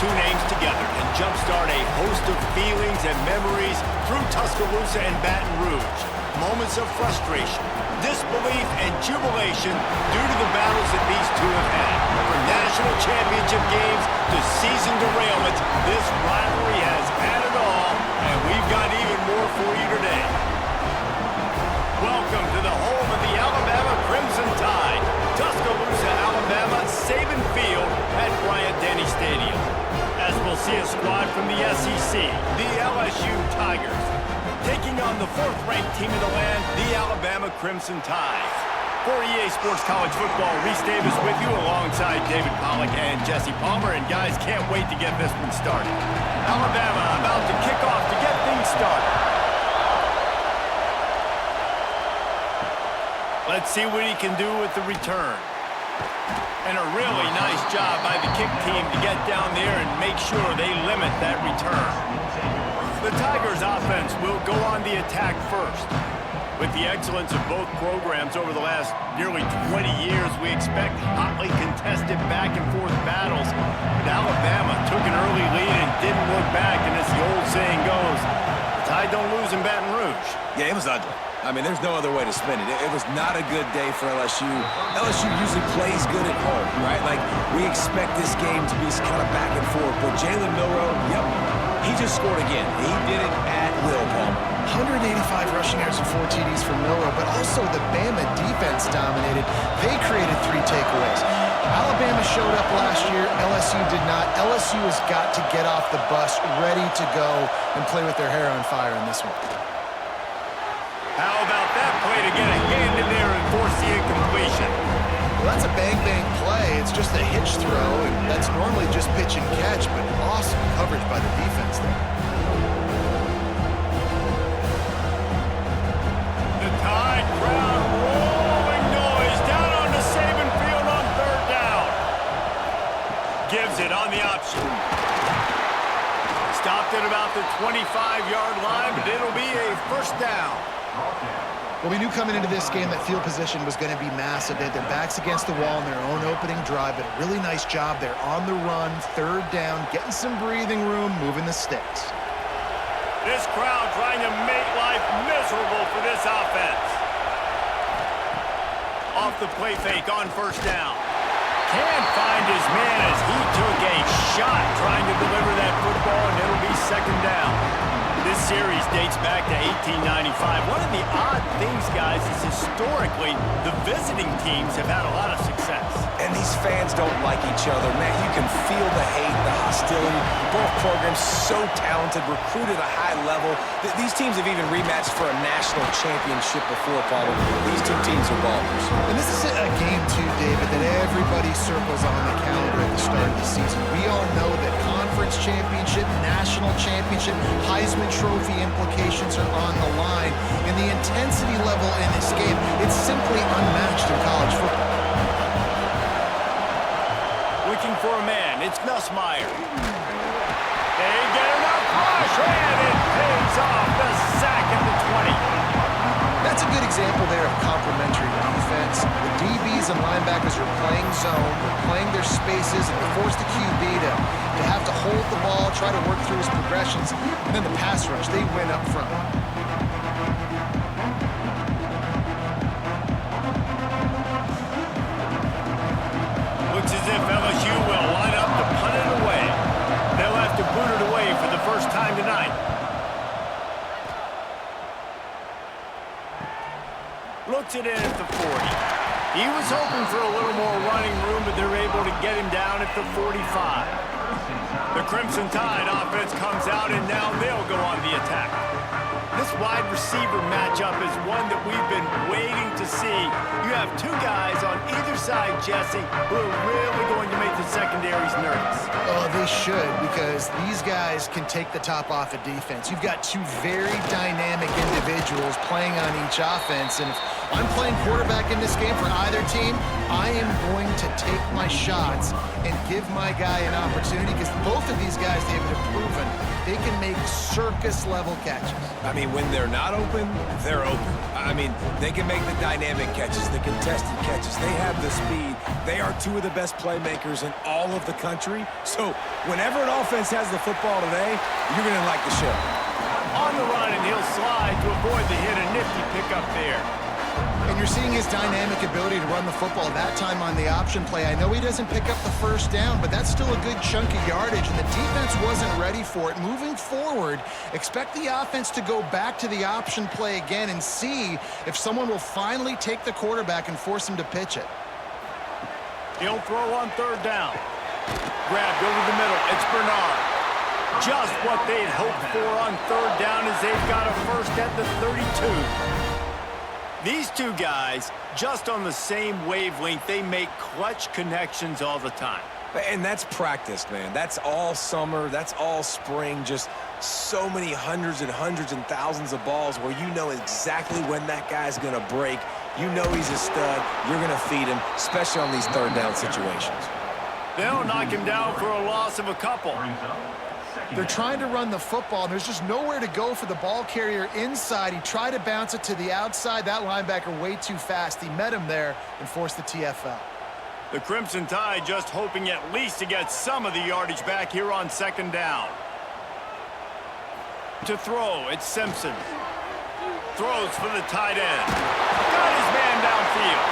two names together and jumpstart a host of feelings and memories through Tuscaloosa and Baton Rouge. Moments of frustration, disbelief, and jubilation due to the battles that these two have had. From national championship games to season derailments, this rivalry has had it all, and we've got even more for you today. Welcome to the home of the Alabama Crimson Tide, Tuscaloosa, Alabama, Saban Field at Bryant-Denny Stadium. As we'll see a squad from the SEC, the LSU Tigers, taking on the fourth-ranked team in the land, the Alabama Crimson Tide. For EA Sports College Football, Reese Davis with you alongside David Pollack and Jesse Palmer. And guys, can't wait to get this one started. Alabama about to kick off to get things started. Let's see what he can do with the return. And a really nice job by the kick team to get down there and make sure they limit that return. The Tigers offense will go on the attack first. With the excellence of both programs over the last nearly 20 years, we expect hotly contested back-and-forth battles. But Alabama took an early lead and didn't look back, and as the old saying goes, the Tide don't lose in Baton Rouge. Yeah, it was ugly. I mean, there's no other way to spin it. It was not a good day for LSU. LSU usually plays good at home, right? Like, we expect this game to be kind of back and forth. But Jalen Milroe, yep, he just scored again. He did it at will, Palmer. 185 rushing yards and 4 TDs for Milroe, but also the Bama defense dominated. They created 3 takeaways. Alabama showed up last year. LSU did not. LSU has got to get off the bus, ready to go and play with their hair on fire in this one. How about that play to get a hand in there and force the incompletion? Well, that's a bang-bang play. It's just a hitch throw, and that's normally just pitch and catch, but awesome coverage by the defense there. The Tide crowd rolling noise down onto Saban Field on third down. Gives it on the option. Stopped at about the 25-yard line, but it'll be a first down. Well, we knew coming into this game that field position was going to be massive. They had their backs against the wall in their own opening drive, but a really nice job there on the run, third down, getting some breathing room, moving the sticks. This crowd trying to make life miserable for this offense. Off the play fake on first down. Can't find his man as he took a shot trying to deliver that football, and it'll be second down. This series dates back to 1895. One of the odd things, guys, is historically the visiting teams have had a lot of success. And these fans don't like each other. Man, you can feel the hate, the hostility. Both programs so talented, recruited at a high level. These teams have even rematched for a national championship before, Paul. These two teams are ballers. And this is a game, too, David, that everybody circles on the calendar at the start of the season. We all know that conference championship, national championship, Heisman Trophy implications are on the line. And the intensity level in this game, it's simply unmatched in college football. Looking for a man, it's Nussmeier. They get enough rush, and it pays off the sack at the 20. That's a good example there of complementary defense. The DBs and linebackers are playing zone, they're playing their spaces, and they force the QB to have to hold the ball, try to work through his progressions, and then the pass rush, they win up front. Looks as if LSU will line up to punt it away. They'll have to boot it away for the first time tonight. Looks it in at the 40. He was hoping for a little more running room, but they're able to get him down at the 45. The Crimson Tide offense comes out, and now they'll go on the attack. This wide receiver matchup is one that we've been waiting to see. You have two guys on either side, Jesse, who are really going to make the secondaries nervous. Oh, they should, because these guys can take the top off of defense. You've got two very dynamic individuals playing on each offense, and if I'm playing quarterback in this game for either team, I am going to take my shots and give my guy an opportunity, because both of these guys, David, have proven they can make circus-level catches. I mean, when they're not open, they're open. I I mean, they can make the dynamic catches, the contested catches. They have the speed. They are two of the best playmakers in all of the country. So whenever an offense has the football today, you're going to like the show. On the run, and he'll slide to avoid the hit. A nifty pickup there. And you're seeing his dynamic ability to run the football that time on the option play. I know he doesn't pick up the first down, but that's still a good chunk of yardage, and the defense wasn't ready for it. Moving forward, expect the offense to go back to the option play again and see if someone will finally take the quarterback and force him to pitch it. He'll throw on third down. Grabbed over the middle. It's Bernard. Just what they'd hoped for on third down as they've got a first at the 32. These two guys, just on the same wavelength, they make clutch connections all the time. And that's practice, man. That's all summer. That's all spring. Just so many hundreds and thousands of balls where you know exactly when that guy's going to break. You know he's a stud. You're going to feed him, especially on these third down situations. They'll knock him down for a loss of a couple. They're trying to run the football, and there's just nowhere to go for the ball carrier inside. He tried to bounce it to the outside. That linebacker way too fast. He met him there and forced the TFL. The Crimson Tide just hoping at least to get some of the yardage back here on second down. To throw, it's Simpson. Throws for the tight end. Got his man downfield.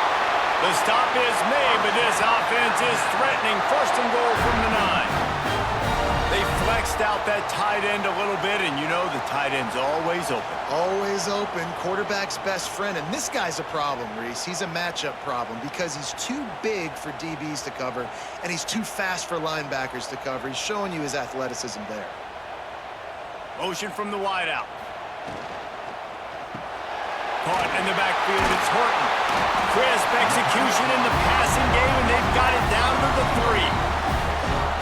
The stop is made, but this offense is threatening. First and goal from the 9. They flexed out that tight end a little bit, and you know the tight end's always open. Always open, quarterback's best friend. And this guy's a problem, Reese. He's a matchup problem because he's too big for DBs to cover, and he's too fast for linebackers to cover. He's showing you his athleticism there. Motion from the wideout. Caught in the backfield, it's Horton. Crisp execution in the passing game, and they've got it down to the 3.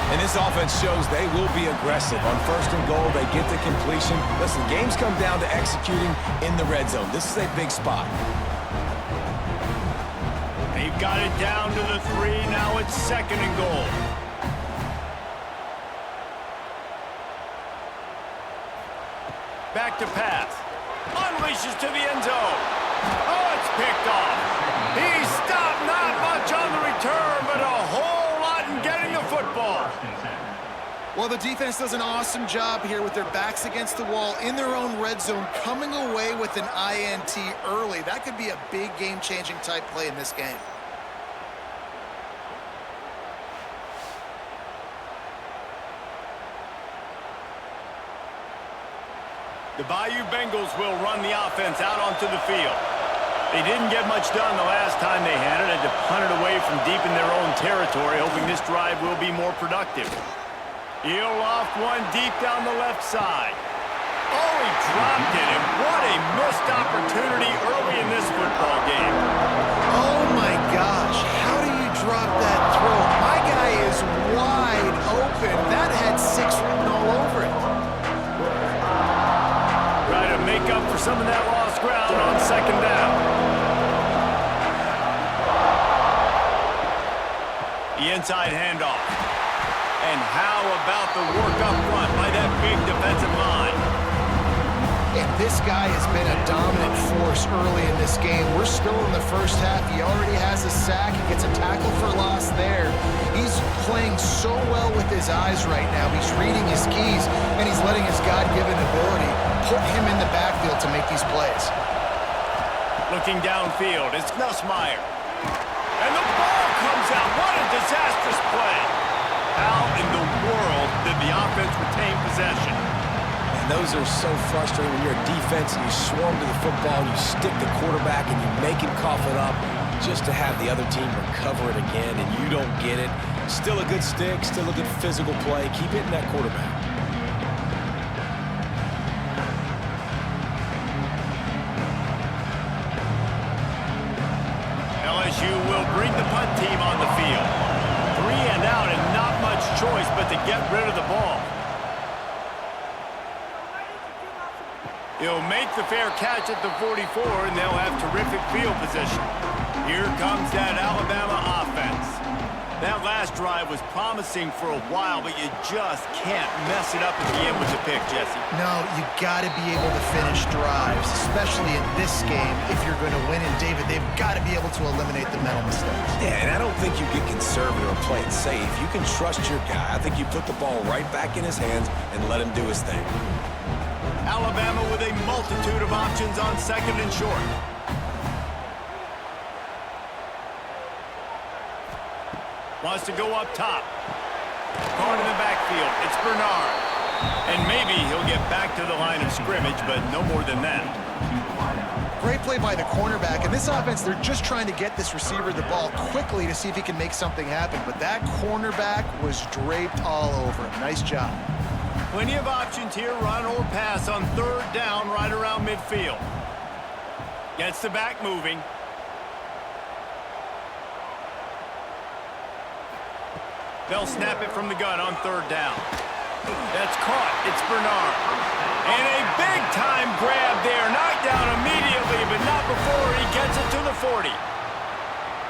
And this offense shows they will be aggressive. On first and goal, they get the completion. Listen, games come down to executing in the red zone. This is a big spot. They've got it down to the 3. Now it's second and goal. Back to pass. Unleashes to the end zone. Oh, it's picked off. He stopped, not much on the return, but a whole lot in getting the football. Well, the defense does an awesome job here with their backs against the wall in their own red zone, coming away with an INT early. That could be a big game-changing type play in this game. The Bayou Bengals will run the offense out onto the field. They didn't get much done the last time they had it. Had to punt it away from deep in their own territory, hoping this drive will be more productive. He'll loft one deep down the left side. Oh, he dropped it, and what a missed opportunity early in this football game. Oh, my gosh. How do you drop that throw? My guy is wide open. That had 6 written all over it. Try to make up for some of that lost ground on second down. The inside handoff. And how about the work up front by that big defensive line? And this guy has been a dominant force early in this game. We're still in the first half. He already has a sack. He gets a tackle for loss there. He's playing so well with his eyes right now. He's reading his keys, and he's letting his God-given ability put him in the backfield to make these plays. Looking downfield, it's Nussmeier. And the ball comes out. What a disastrous play. How in the world did the offense retain possession? And those are so frustrating when you're a defense and you swarm to the football, you stick the quarterback and you make him cough it up just to have the other team recover it again, and you don't get it. Still a good stick, still a good physical play. Keep hitting that quarterback. LSU will bring the punt team on the field. 3 and out, and not much choice but to get rid of the ball. He'll make the fair catch at the 44, and they'll have terrific field position. Here comes that Alabama offense. That last drive was promising for a while, but you just can't mess it up at the end with the pick, Jesse. No, you got to be able to finish drives, especially in this game if you're going to win. And, David, they've got to be able to eliminate the mental mistakes. Yeah, and I don't think you get conservative or play it safe. You can trust your guy. I think you put the ball right back in his hands and let him do his thing. Alabama with a multitude of options on second and short. Wants to go up top. Caught in the backfield. It's Bernard. And maybe he'll get back to the line of scrimmage, but no more than that. Great play by the cornerback. In this offense, they're just trying to get this receiver the ball quickly to see if he can make something happen. But that cornerback was draped all over him. Nice job. Plenty of options here, run or pass on third down right around midfield. Gets the back moving. They'll snap it from the gun on third down. That's caught. It's Bernard. And a big-time grab there. Knocked down immediately, but not before he gets it to the 40.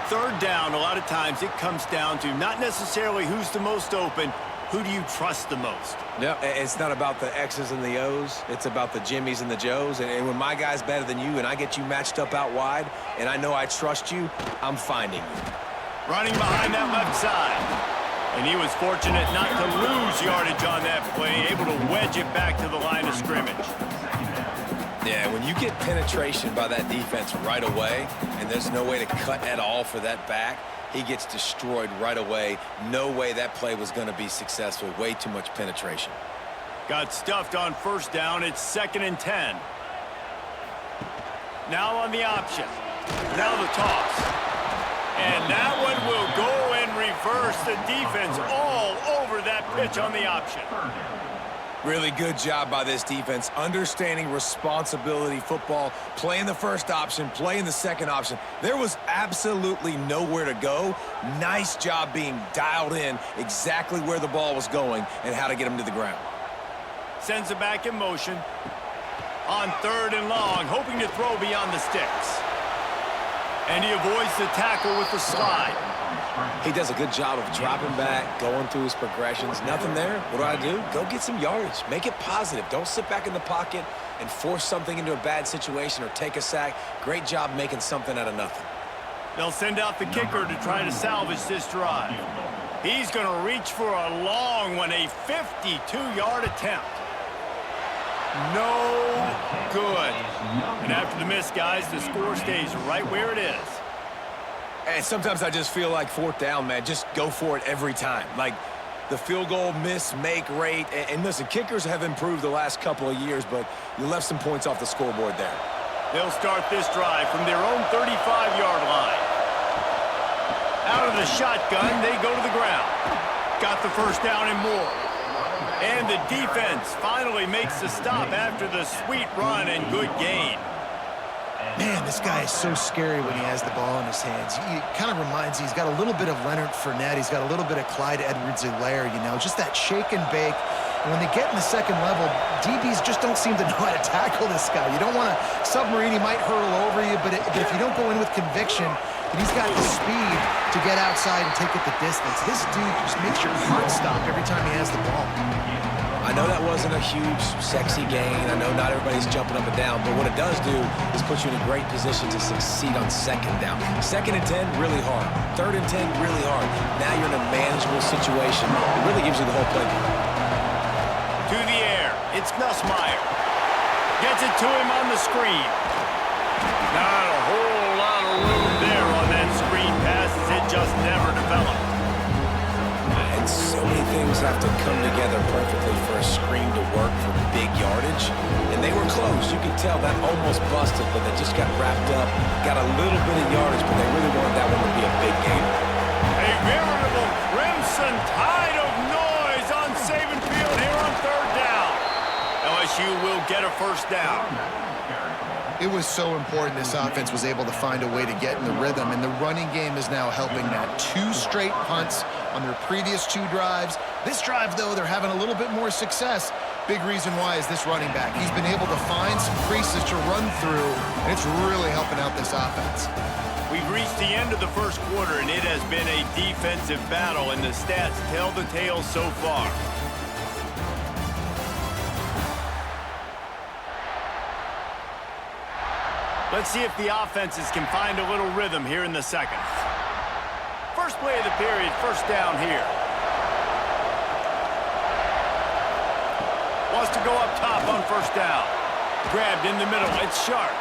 Third down, a lot of times it comes down to not necessarily who's the most open, who do you trust the most? Yeah, it's not about the X's and the O's. It's about the Jimmys and the Joes. And when my guy's better than you and I get you matched up out wide and I know I trust you, I'm finding you. Running behind that left side. And he was fortunate not to lose yardage on that play, able to wedge it back to the line of scrimmage. Yeah, when you get penetration by that defense right away, and there's no way to cut at all for that back, he gets destroyed right away. No way that play was going to be successful. Way too much penetration. Got stuffed on first down. It's 2nd and 10. Now on the option. Now the toss. And that one will go in reverse. The defense all over that pitch on the option. Really good job by this defense, understanding responsibility football, playing the first option, playing the second option. There was absolutely nowhere to go. Nice job being dialed in exactly where the ball was going and how to get him to the ground. Sends it back in motion. On third and long, hoping to throw beyond the sticks. And he avoids the tackle with the slide. He does a good job of dropping back, going through his progressions. Nothing there. What do? Go get some yardage. Make it positive. Don't sit back in the pocket and force something into a bad situation or take a sack. Great job making something out of nothing. They'll send out the kicker to try to salvage this drive. He's going to reach for a long one, a 52-yard attempt. No good. And after the miss, guys, the score stays right where it is. And sometimes I just feel like fourth down, man. Just go for it every time. Like the field goal miss-make rate. And listen, kickers have improved the last couple of years, but you left some points off the scoreboard there. They'll start this drive from their own 35-yard line. Out of the shotgun, they go to the ground. Got the first down and more. And the defense finally makes the stop after the sweet run and good gain. Man, this guy is so scary when he has the ball in his hands. He kind of reminds me, he's got a little bit of Leonard Fournette. He's got a little bit of Clyde Edwards-Helaire, you know, just that shake and bake. And when they get in the second level, DBs just don't seem to know how to tackle this guy. You don't want to submarine. He might hurl over you, but if you don't go in with conviction, and he's got the speed to get outside and take it the distance. This dude just makes your heart stop every time he has the ball. I know that wasn't a huge, sexy gain. I know not everybody's jumping up and down, but what it does do is put you in a great position to succeed on second down. 2nd and 10, really hard. 3rd and 10, really hard. Now you're in a manageable situation. It really gives you the whole playbook. To the air, it's Nussmeier. Gets it to him on the screen. Not a whole lot of room there on that screen pass as it just never developed. And so many things have to come together perfectly for a screen to work for big yardage. And they were close. You could tell that almost busted, but they just got wrapped up, got a little bit of yardage, but they really wanted that one to be a big game. A veritable crimson tide of noise on Saban Field here on third down. LSU will get a first down. It was so important this offense was able to find a way to get in the rhythm, and the running game is now helping that. 2 straight punts on their previous 2 drives. This drive, though, they're having a little bit more success. Big reason why is this running back. He's been able to find some creases to run through, and it's really helping out this offense. We've reached the end of the first quarter, and it has been a defensive battle, and the stats tell the tale so far. Let's see if the offenses can find a little rhythm here in the second. First play of the period, first down here. Wants to go up top on first down. Grabbed in the middle, it's sharp.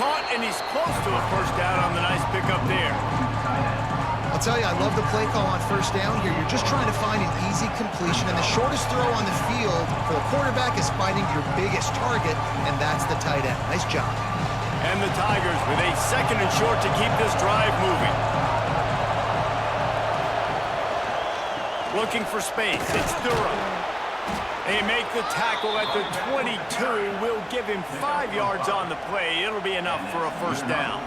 Caught, and he's close to a first down on the nice pickup there. I'll tell you, I love the play call on first down here. You're just trying to find an easy completion, and the shortest throw on the field for the quarterback is finding your biggest target, and that's the tight end. Nice job. And the Tigers with a second and short to keep this drive moving. Looking for space, it's Durham. They make the tackle at the 22. Will give him 5 yards on the play. It'll be enough for a first down.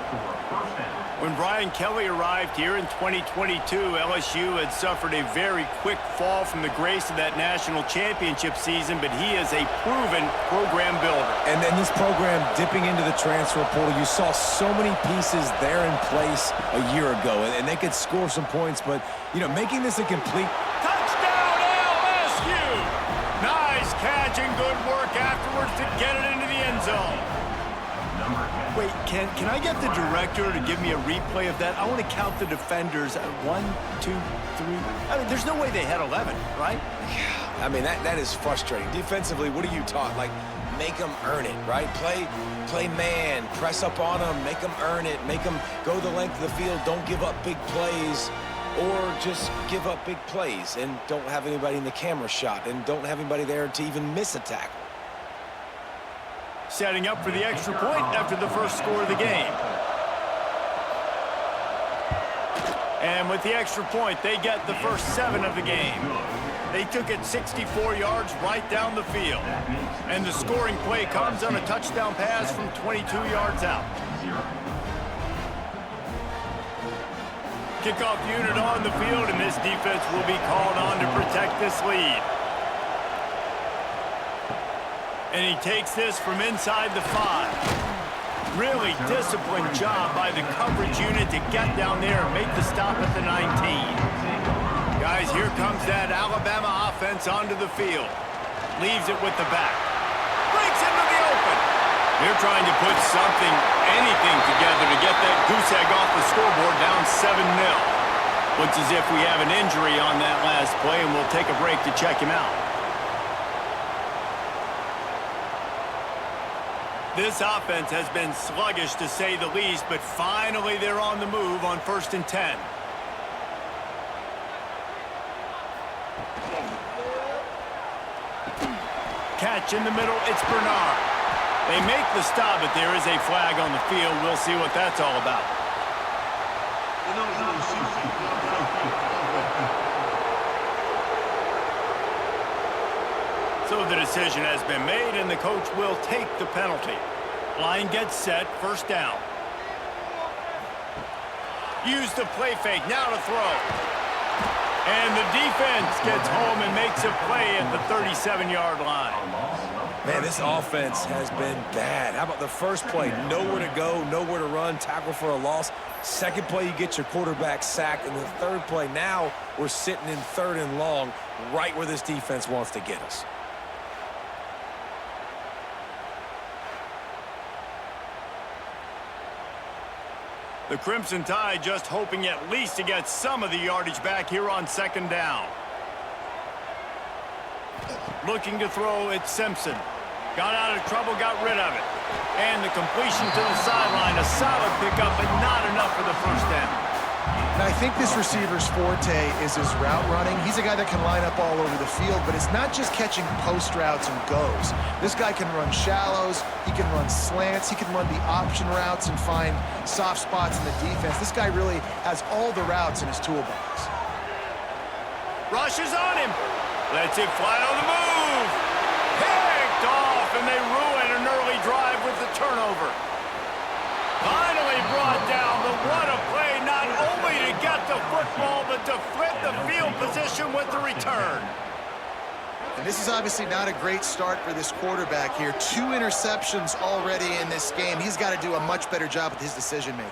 When Brian Kelly arrived here in 2022, LSU had suffered a very quick fall from the grace of that national championship season, but he is a proven program builder. And then this program dipping into the transfer portal, you saw so many pieces there in place a year ago, and they could score some points, but, you know, making this a complete... Touchdown, LSU! Nice catch and good work afterwards to get it into the end zone. Wait, can I get the director to give me a replay of that? I want to count the defenders. 1, 2, 3. I mean, there's no way they had 11, right? Yeah, I mean, that is frustrating. Defensively, what are you taught? Like, make them earn it, right? Play man, press up on them, make them earn it, make them go the length of the field, don't give up big plays, or just give up big plays and don't have anybody in the camera shot and don't have anybody there to even miss a tackle. Setting up for the extra point after the first score of the game. And with the extra point, they get the first 7 of the game. They took it 64 yards right down the field. And the scoring play comes on a touchdown pass from 22 yards out. Kickoff unit on the field, and this defense will be called on to protect this lead. And he takes this from inside the 5. Really disciplined job by the coverage unit to get down there and make the stop at the 19. Guys, here comes that Alabama offense onto the field. Leaves it with the back. Breaks into the open. They're trying to put something, anything together to get that goose egg off the scoreboard down 7-0. Looks as if we have an injury on that last play, and we'll take a break to check him out. This offense has been sluggish, to say the least, but finally they're on the move on 1st and 10. Catch in the middle, it's Bernard. They make the stop, but there is a flag on the field. We'll see what that's all about. So the decision has been made, and the coach will take the penalty. Line gets set, first down. Use the play fake, now to throw. And the defense gets home and makes a play at the 37-yard line. Man, this offense has been bad. How about the first play? Nowhere to go, nowhere to run, tackle for a loss. Second play, you get your quarterback sacked. And the third play, now we're sitting in 3rd and long, right where this defense wants to get us. The Crimson Tide just hoping at least to get some of the yardage back here on 2nd down. Looking to throw, it's Simpson. Got out of trouble, got rid of it. And the completion to the sideline, a solid pickup, but not enough for the first down. And I think this receiver's forte is his route running. He's a guy that can line up all over the field, but it's not just catching post routes and goes. This guy can run shallows, he can run slants, he can run the option routes and find soft spots in the defense. This guy really has all the routes in his toolbox. Rushes on him. Lets it fly on the move. Picked off, and they ruin an early drive with the turnover. Finally brought down, but what a play, not only to get the football, but to flip the field position with the return. And this is obviously not a great start for this quarterback here. 2 interceptions already in this game. He's got to do a much better job with his decision-making.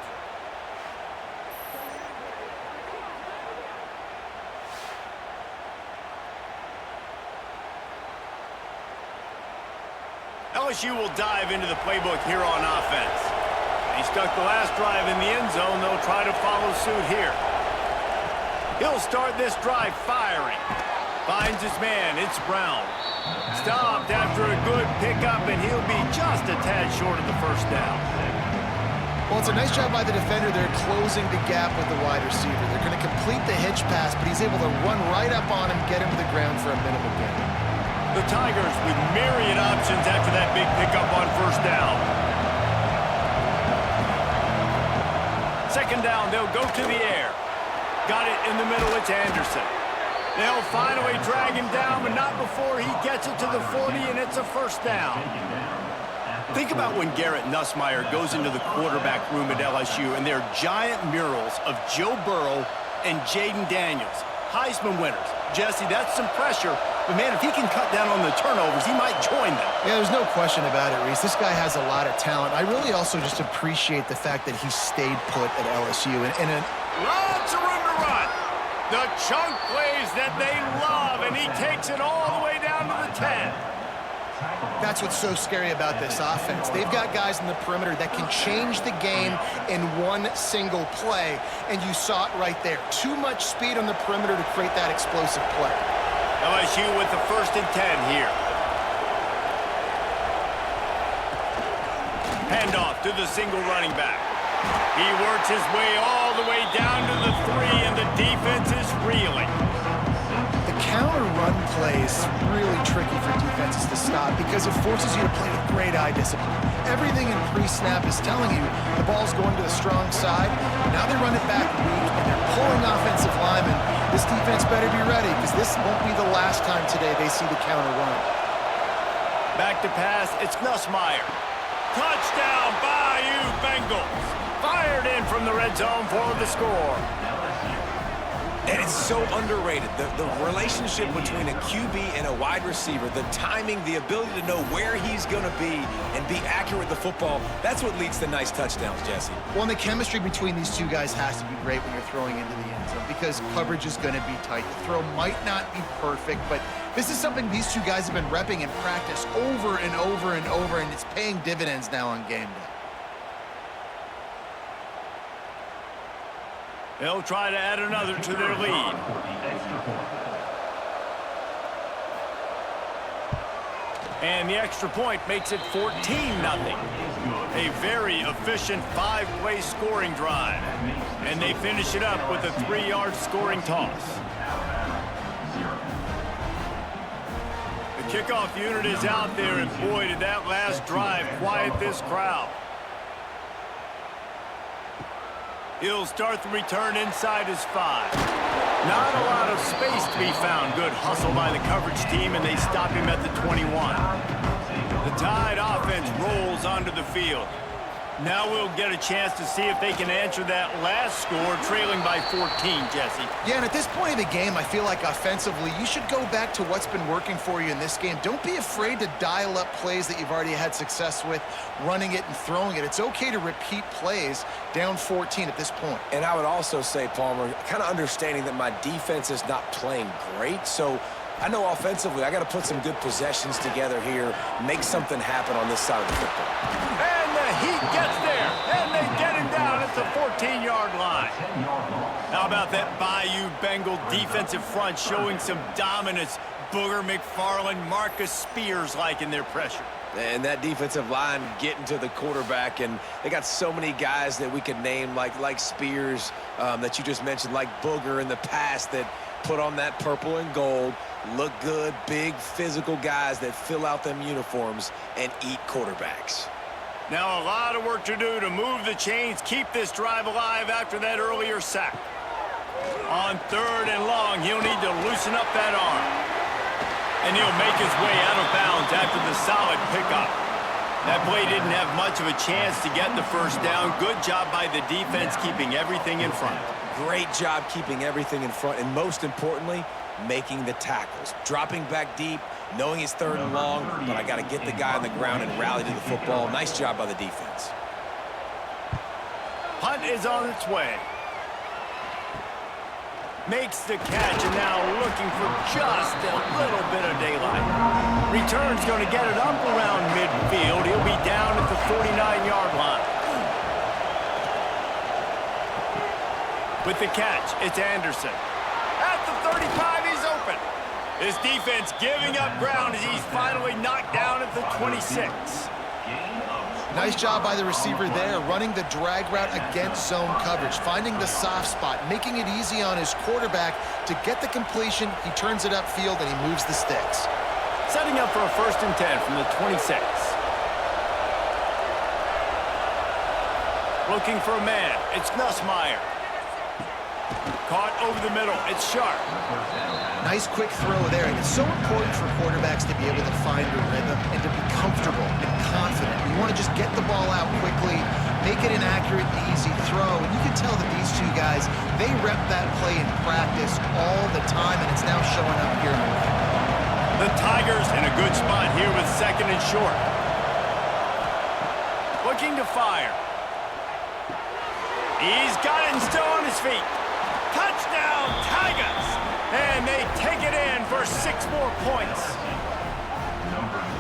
LSU will dive into the playbook here on offense. He stuck the last drive in the end zone. They'll try to follow suit here. He'll start this drive firing. Finds his man. It's Brown. Stopped after a good pickup, and he'll be just a tad short of the first down. Well, it's a nice job by the defender. They're closing the gap with the wide receiver. They're going to complete the hitch pass, but he's able to run right up on him, get him to the ground for a minimal gain. The Tigers with myriad options after that big pickup on first down. Second down, they'll go to the air. Got it in the middle, it's Anderson. They'll finally drag him down, but not before he gets it to the 40, and it's a first down. Think about when Garrett Nussmeier goes into the quarterback room at LSU, and there are giant murals of Joe Burrow and Jaden Daniels, Heisman winners. Jesse, that's some pressure, but man, if he can cut down on the turnovers, he might join them. Yeah, there's no question about it, Reese. This guy has a lot of talent. I really also just appreciate the fact that he stayed put at LSU. Lots of room to run. The chunk plays that they love, and he takes it all the way down to the 10. That's what's so scary about this offense. They've got guys in the perimeter that can change the game in one single play, and you saw it right there. Too much speed on the perimeter to create that explosive play. LSU with the 1st and 10 here. Handoff to the single running back. He works his way all the way down to the 3, and the defense is reeling. The counter run play is really tricky for defenses to stop because it forces you to play with great eye discipline. Everything in pre-snap is telling you the ball's going to the strong side. Now they run it back weak, and they're pulling offensive linemen. This defense better be ready because this won't be the last time today they see the counter run. Back to pass, it's Nussmeier. Touchdown, Bayou Bengals. Fired in from the red zone for the score. And it's so underrated. The relationship between a QB and a wide receiver, the timing, the ability to know where he's going to be and be accurate with the football, that's what leads to nice touchdowns, Jesse. Well, and the chemistry between these two guys has to be great when you're throwing into the end zone because coverage is going to be tight. The throw might not be perfect, but this is something these two guys have been repping in practice over and over and over, and it's paying dividends now on game day. They'll try to add another to their lead. And the extra point makes it 14-0. A very efficient 5-play scoring drive. And they finish it up with a 3-yard scoring toss. The kickoff unit is out there, and boy, did that last drive quiet this crowd. He'll start the return inside his 5. Not a lot of space to be found. Good hustle by the coverage team, and they stop him at the 21. The Tide offense rolls onto the field. Now we'll get a chance to see if they can answer that last score, trailing by 14, Jesse. Yeah, and at this point of the game, I feel like offensively, you should go back to what's been working for you in this game. Don't be afraid to dial up plays that you've already had success with, running it and throwing it. It's okay to repeat plays down 14 at this point. And I would also say, Palmer, kind of understanding that my defense is not playing great, so I know offensively I got to put some good possessions together here, make something happen on this side of the football. And the Heat gets there, and they get him down at the 14-yard line. How about that Bayou Bengal defensive front showing some dominance? Booger McFarland, Marcus Spears-like in their pressure. And that defensive line getting to the quarterback, and they got so many guys that we could name like Spears that you just mentioned, like Booger in the past that put on that purple and gold, look good, big physical guys that fill out them uniforms and eat quarterbacks. Now a lot of work to do to move the chains, keep this drive alive after that earlier sack. On 3rd and long, he'll need to loosen up that arm. And he'll make his way out of bounds after the solid pickup. That play didn't have much of a chance to get the first down. Good job by the defense keeping everything in front. Great job keeping everything in front, and most importantly, making the tackles. Dropping back deep, knowing it's 3rd and long, but I got to get the guy on the ground and rally to the football. Nice job by the defense. Punt is on its way. Makes the catch and now looking for just a little bit of daylight. Return's going to get it up around midfield. He'll be down at the 49-yard line. With the catch, it's Anderson. At the 35, he's open. His defense giving up ground as he's finally knocked down at the 26. Nice job by the receiver there, running the drag route against zone coverage, finding the soft spot, making it easy on his quarterback to get the completion. He turns it upfield, and he moves the sticks. Setting up for a 1st and 10 from the 26. Looking for a man. It's Nussmeier. Caught over the middle. It's Sharp. Nice quick throw there, and it's so important for quarterbacks to be able to find a rhythm and to be comfortable and confident. You want to just get the ball out quickly, make it an accurate, easy throw. And you can tell that these two guys, they rep that play in practice all the time, and it's now showing up here in the win. The Tigers in a good spot here with 2nd and short. Looking to fire. He's got it and still on his feet. Touchdown, Tigers! And they take it in for 6 more points.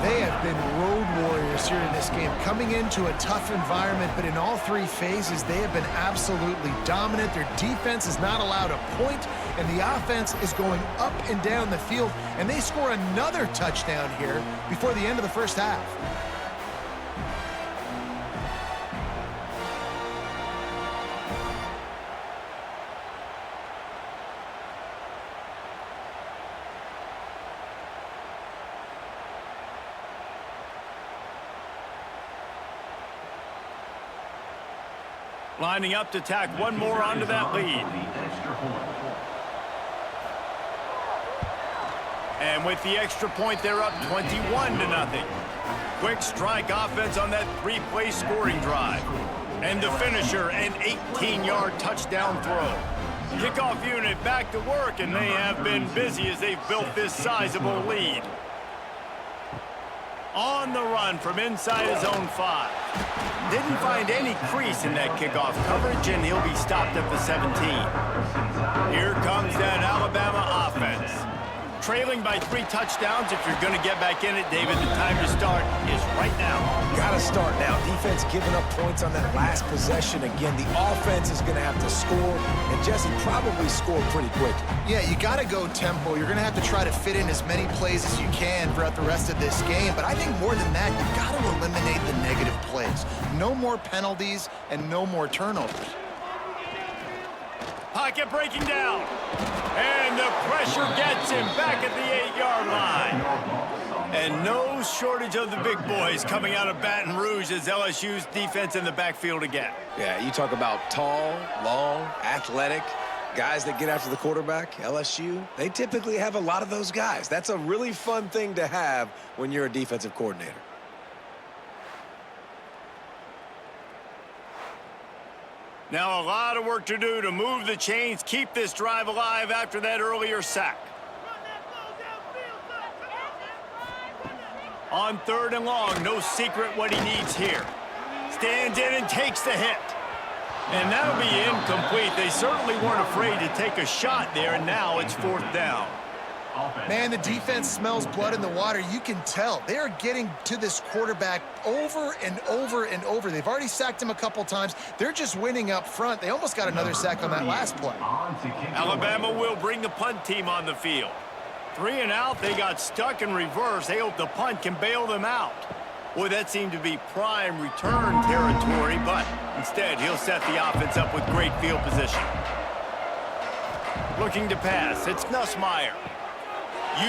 They have been road warriors here in this game, coming into a tough environment, but in all 3 phases, they have been absolutely dominant. Their defense is not allowed a point, and the offense is going up and down the field, and they score another touchdown here before the end of the 1st half. Lining up to tack one more onto that lead. And with the extra point, they're up 21-0. Quick strike offense on that 3-play scoring drive. And the finisher, an 18-yard touchdown throw. Kickoff unit back to work, and they have been busy as they've built this sizable lead. On the run from inside his own 5. Didn't find any crease in that kickoff coverage, and he'll be stopped at the 17. Here comes that Alabama offense. Trailing by 3 touchdowns. If you're going to get back in it, David, the time to start is right now. Got to start now. Defense giving up points on that last possession. Again, the offense is going to have to score, and Jesse probably scored pretty quick. Yeah, you got to go tempo. You're going to have to try to fit in as many plays as you can throughout the rest of this game. But I think more than that, you got to eliminate the negative plays. No more penalties and no more turnovers. Pocket breaking down. And the pressure gets him back at the 8-yard line. And no shortage of the big boys coming out of Baton Rouge as LSU's defense in the backfield again. Yeah, you talk about tall, long, athletic, guys that get after the quarterback. LSU, they typically have a lot of those guys. That's a really fun thing to have when you're a defensive coordinator. Now a lot of work to do to move the chains, keep this drive alive after that earlier sack. On 3rd and long, no secret what he needs here. Stands in and takes the hit. And that'll be incomplete. They certainly weren't afraid to take a shot there, and now it's 4th down. Man, the defense smells blood in the water. You can tell. They are getting to this quarterback over and over and over. They've already sacked him a couple times. They're just winning up front. They almost got another sack on that last play. Alabama will bring the punt team on the field. 3 and out, they got stuck in reverse. They hope the punt can bail them out. Boy, that seemed to be prime return territory, but instead he'll set the offense up with great field position. Looking to pass, it's Nussmeier.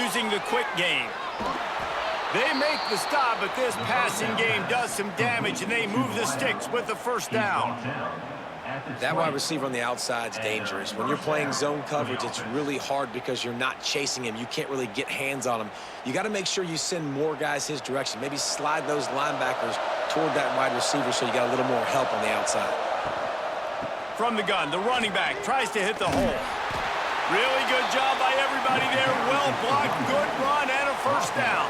Using the quick game. They make the stop, but this passing game does some damage, and they move the sticks with the 1st down. That wide receiver on the outside is dangerous. When you're playing zone coverage, it's really hard because you're not chasing him. You can't really get hands on him. You got to make sure you send more guys his direction. Maybe slide those linebackers toward that wide receiver so you got a little more help on the outside. From the gun, the running back tries to hit the hole. Really good job by everybody there. Well blocked, good run, and a 1st down.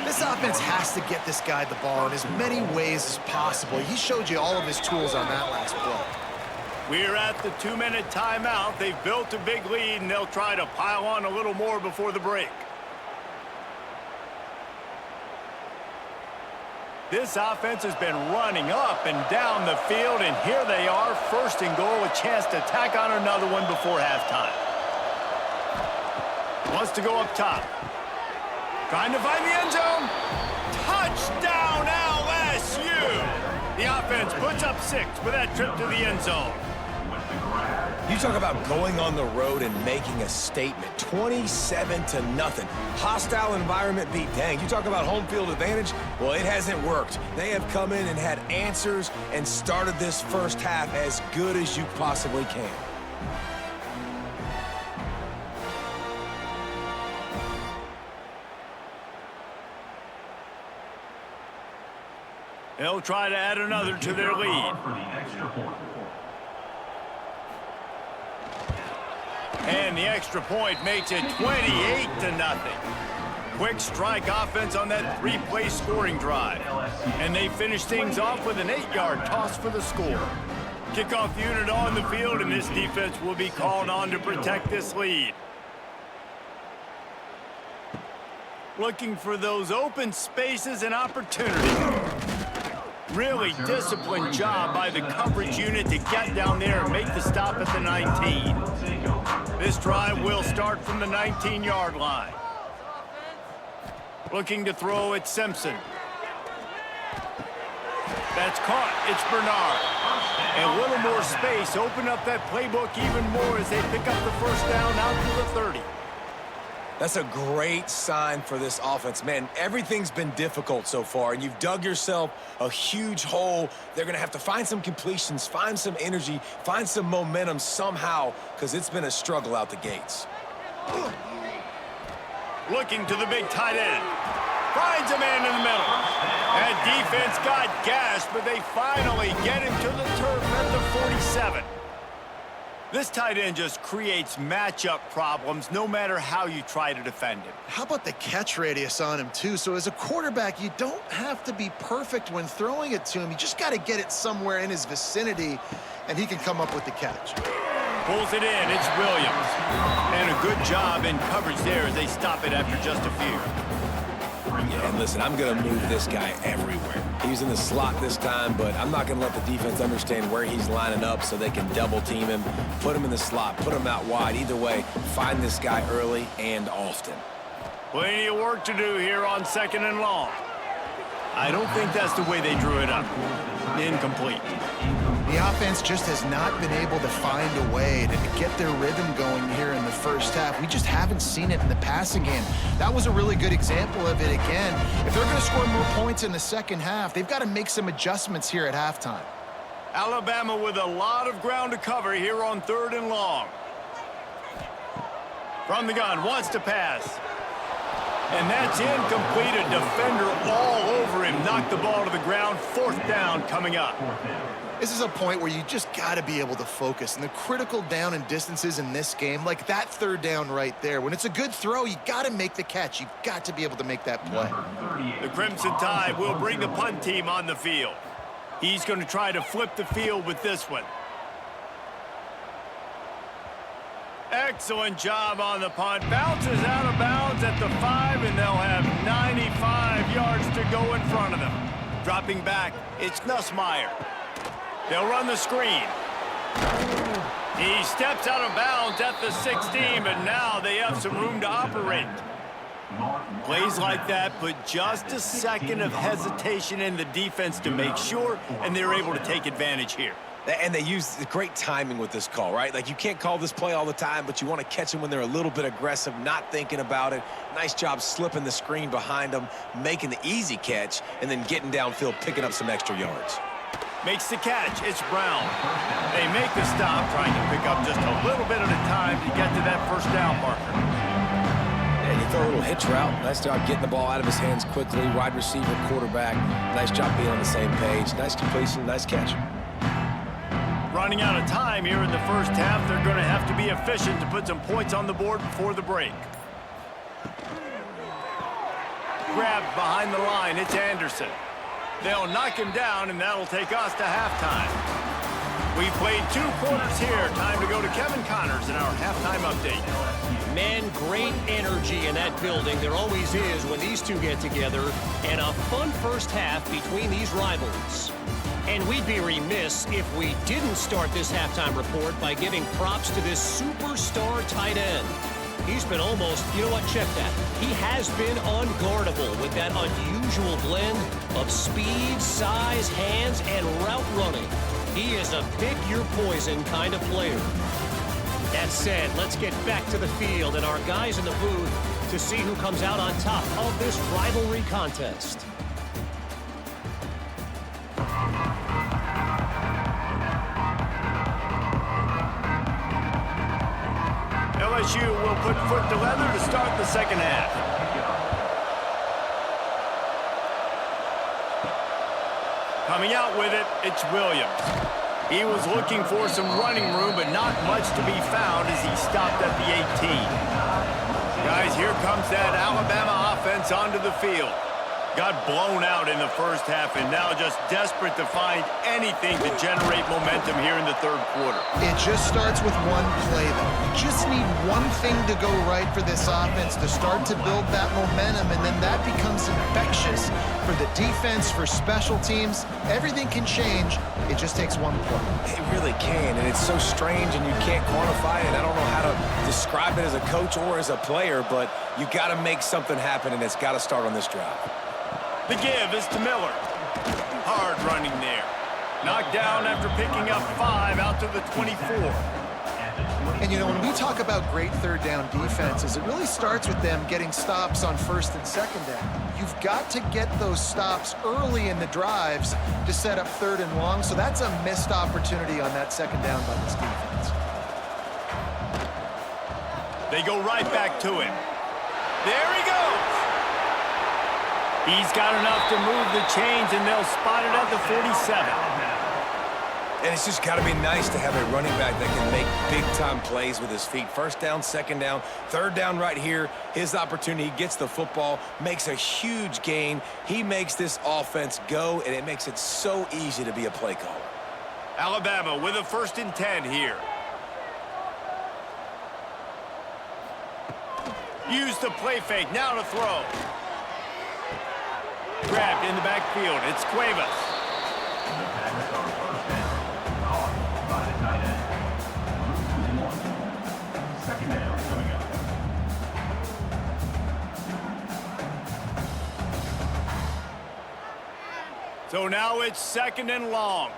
This offense has to get this guy the ball in as many ways as possible. He showed you all of his tools on that last play. We're at the 2-minute timeout. They've built a big lead, and they'll try to pile on a little more before the break. This offense has been running up and down the field, and here they are, first and goal, a chance to tack on another one before halftime. Wants to go up top. Trying to find the end zone. Touchdown, LSU! The offense puts up 6 with that trip to the end zone. You talk about going on the road and making a statement. 27-0. Hostile environment beat. Dang, you talk about home field advantage? Well, it hasn't worked. They have come in and had answers and started this first half as good as you possibly can. They'll try to add another to their lead. And the extra point makes it 28-0. Quick strike offense on that 3-play scoring drive. And they finish things off with an 8-yard toss for the score. Kickoff unit on the field, and this defense will be called on to protect this lead. Looking for those open spaces and opportunities. Really disciplined job by the coverage unit to get down there and make the stop at the 19. This drive will start from the 19-yard line. Looking to throw at Simpson. That's caught. It's Bernard. A little more space. Open up that playbook even more as they pick up the first down out to the 30. That's a great sign for this offense. Man, everything's been difficult so far, and you've dug yourself a huge hole. They're going to have to find some completions, find some energy, find some momentum somehow, because it's been a struggle out the gates. Looking to the big tight end. Finds a man in the middle. That defense got gashed, but they finally get him to the turf at the 47. This tight end just creates matchup problems no matter how you try to defend him. How about the catch radius on him, too? So as a quarterback, you don't have to be perfect when throwing it to him. You just got to get it somewhere in his vicinity, and he can come up with the catch. Pulls it in. It's Williams. And a good job in coverage there as they stop it after just a few. Yeah, and listen, I'm going to move this guy everywhere. He's in the slot this time, but I'm not going to let the defense understand where he's lining up so they can double team him, put him in the slot, put him out wide. Either way, find this guy early and often. Plenty of work to do here on 2nd and long. I don't think that's the way they drew it up. Incomplete. The offense just has not been able to find a way to get their rhythm going here in the first half. We just haven't seen it in the passing game. That was a really good example of it again. If they're going to score more points in the second half, they've got to make some adjustments here at halftime. Alabama with a lot of ground to cover here on 3rd and long. From the gun, wants to pass. And that's incomplete. A defender all over him. Knocked the ball to the ground. 4th down coming up. This is a point where you just got to be able to focus. And the critical down and distances in this game, like that 3rd down right there, when it's a good throw, you got to make the catch. You've got to be able to make that play. The Crimson Tide will bring the punt team on the field. He's going to try to flip the field with this one. Excellent job on the punt. Bounces out of bounds at the 5, and they'll have 95 yards to go in front of them. Dropping back, it's Nussmeier. They'll run the screen. He steps out of bounds at the 16, but now they have some room to operate. Plays like that put just a second of hesitation in the defense to make sure, and they're able to take advantage here. And they use great timing with this call, right? Like, you can't call this play all the time, but you want to catch them when they're a little bit aggressive, not thinking about it. Nice job slipping the screen behind them, making the easy catch, and then getting downfield, picking up some extra yards. Makes the catch. It's Brown. They make the stop, trying to pick up just a little bit at a time to get to that 1st down marker. Yeah, you throw a little hitch route. Nice job getting the ball out of his hands quickly. Wide receiver, quarterback. Nice job being on the same page. Nice completion, nice catch. Running out of time here in the first half. They're going to have to be efficient to put some points on the board before the break. Grabbed behind the line. It's Anderson. They'll knock him down, and that'll take us to halftime. We played 2 quarters here. Time to go to Kevin Connors in our halftime update. Man, great energy in that building. There always is when these two get together. And a fun first half between these rivals. And we'd be remiss if we didn't start this halftime report by giving props to this superstar tight end. He's been almost, you know what, check that. He has been unguardable with that unusual blend of speed, size, hands, and route running. He is a pick-your-poison kind of player. That said, let's get back to the field and our guys in the booth to see who comes out on top of this rivalry contest. LSU will put foot to leather to start the second half. Coming out with it, it's Williams. He was looking for some running room, but not much to be found as he stopped at the 18. Guys, here comes that Alabama offense onto the field. Got blown out in the first half and now just desperate to find anything to generate momentum here in the third quarter. It just starts with one play, though. You just need one thing to go right for this offense to start to build that momentum, and then that becomes infectious for the defense, for special teams. Everything can change. It just takes one play. It really can, and it's so strange, and you can't quantify it. I don't know how to describe it as a coach or as a player, but you got to make something happen, and it's got to start on this drive. The give is to Miller. Hard running there. Knocked down after picking up 5 out to the 24. And, you know, when we talk about great third down defenses, it really starts with them getting stops on first and second down. You've got to get those stops early in the drives to set up third and long, so that's a missed opportunity on that second down by this defense. They go right back to him. There he goes. He's got enough to move the chains, and they'll spot it at the 47. And it's just got to be nice to have a running back that can make big-time plays with his feet. First down, second down, third down right here. His opportunity, he gets the football, makes a huge gain. He makes this offense go, and it makes it so easy to be a play caller. Alabama with a 1st and 10 here. Use the play fake, now to throw. Grabbed in the backfield. It's Cuevas. So now it's 2nd and long.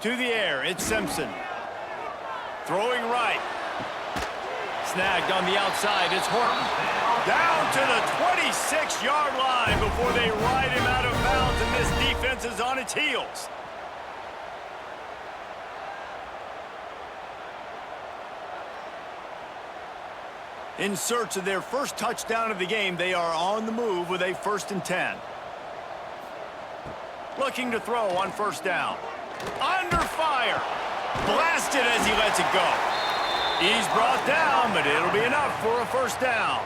To the air, it's Simpson. Throwing right. Snagged on the outside, it's Horton. Down to the 26-yard line before they ride him out of bounds, and this defense is on its heels. In search of their first touchdown of the game, they are on the move with a 1st and 10. Looking to throw on 1st down. Under fire. Blasted as he lets it go. He's brought down, but it'll be enough for a 1st down.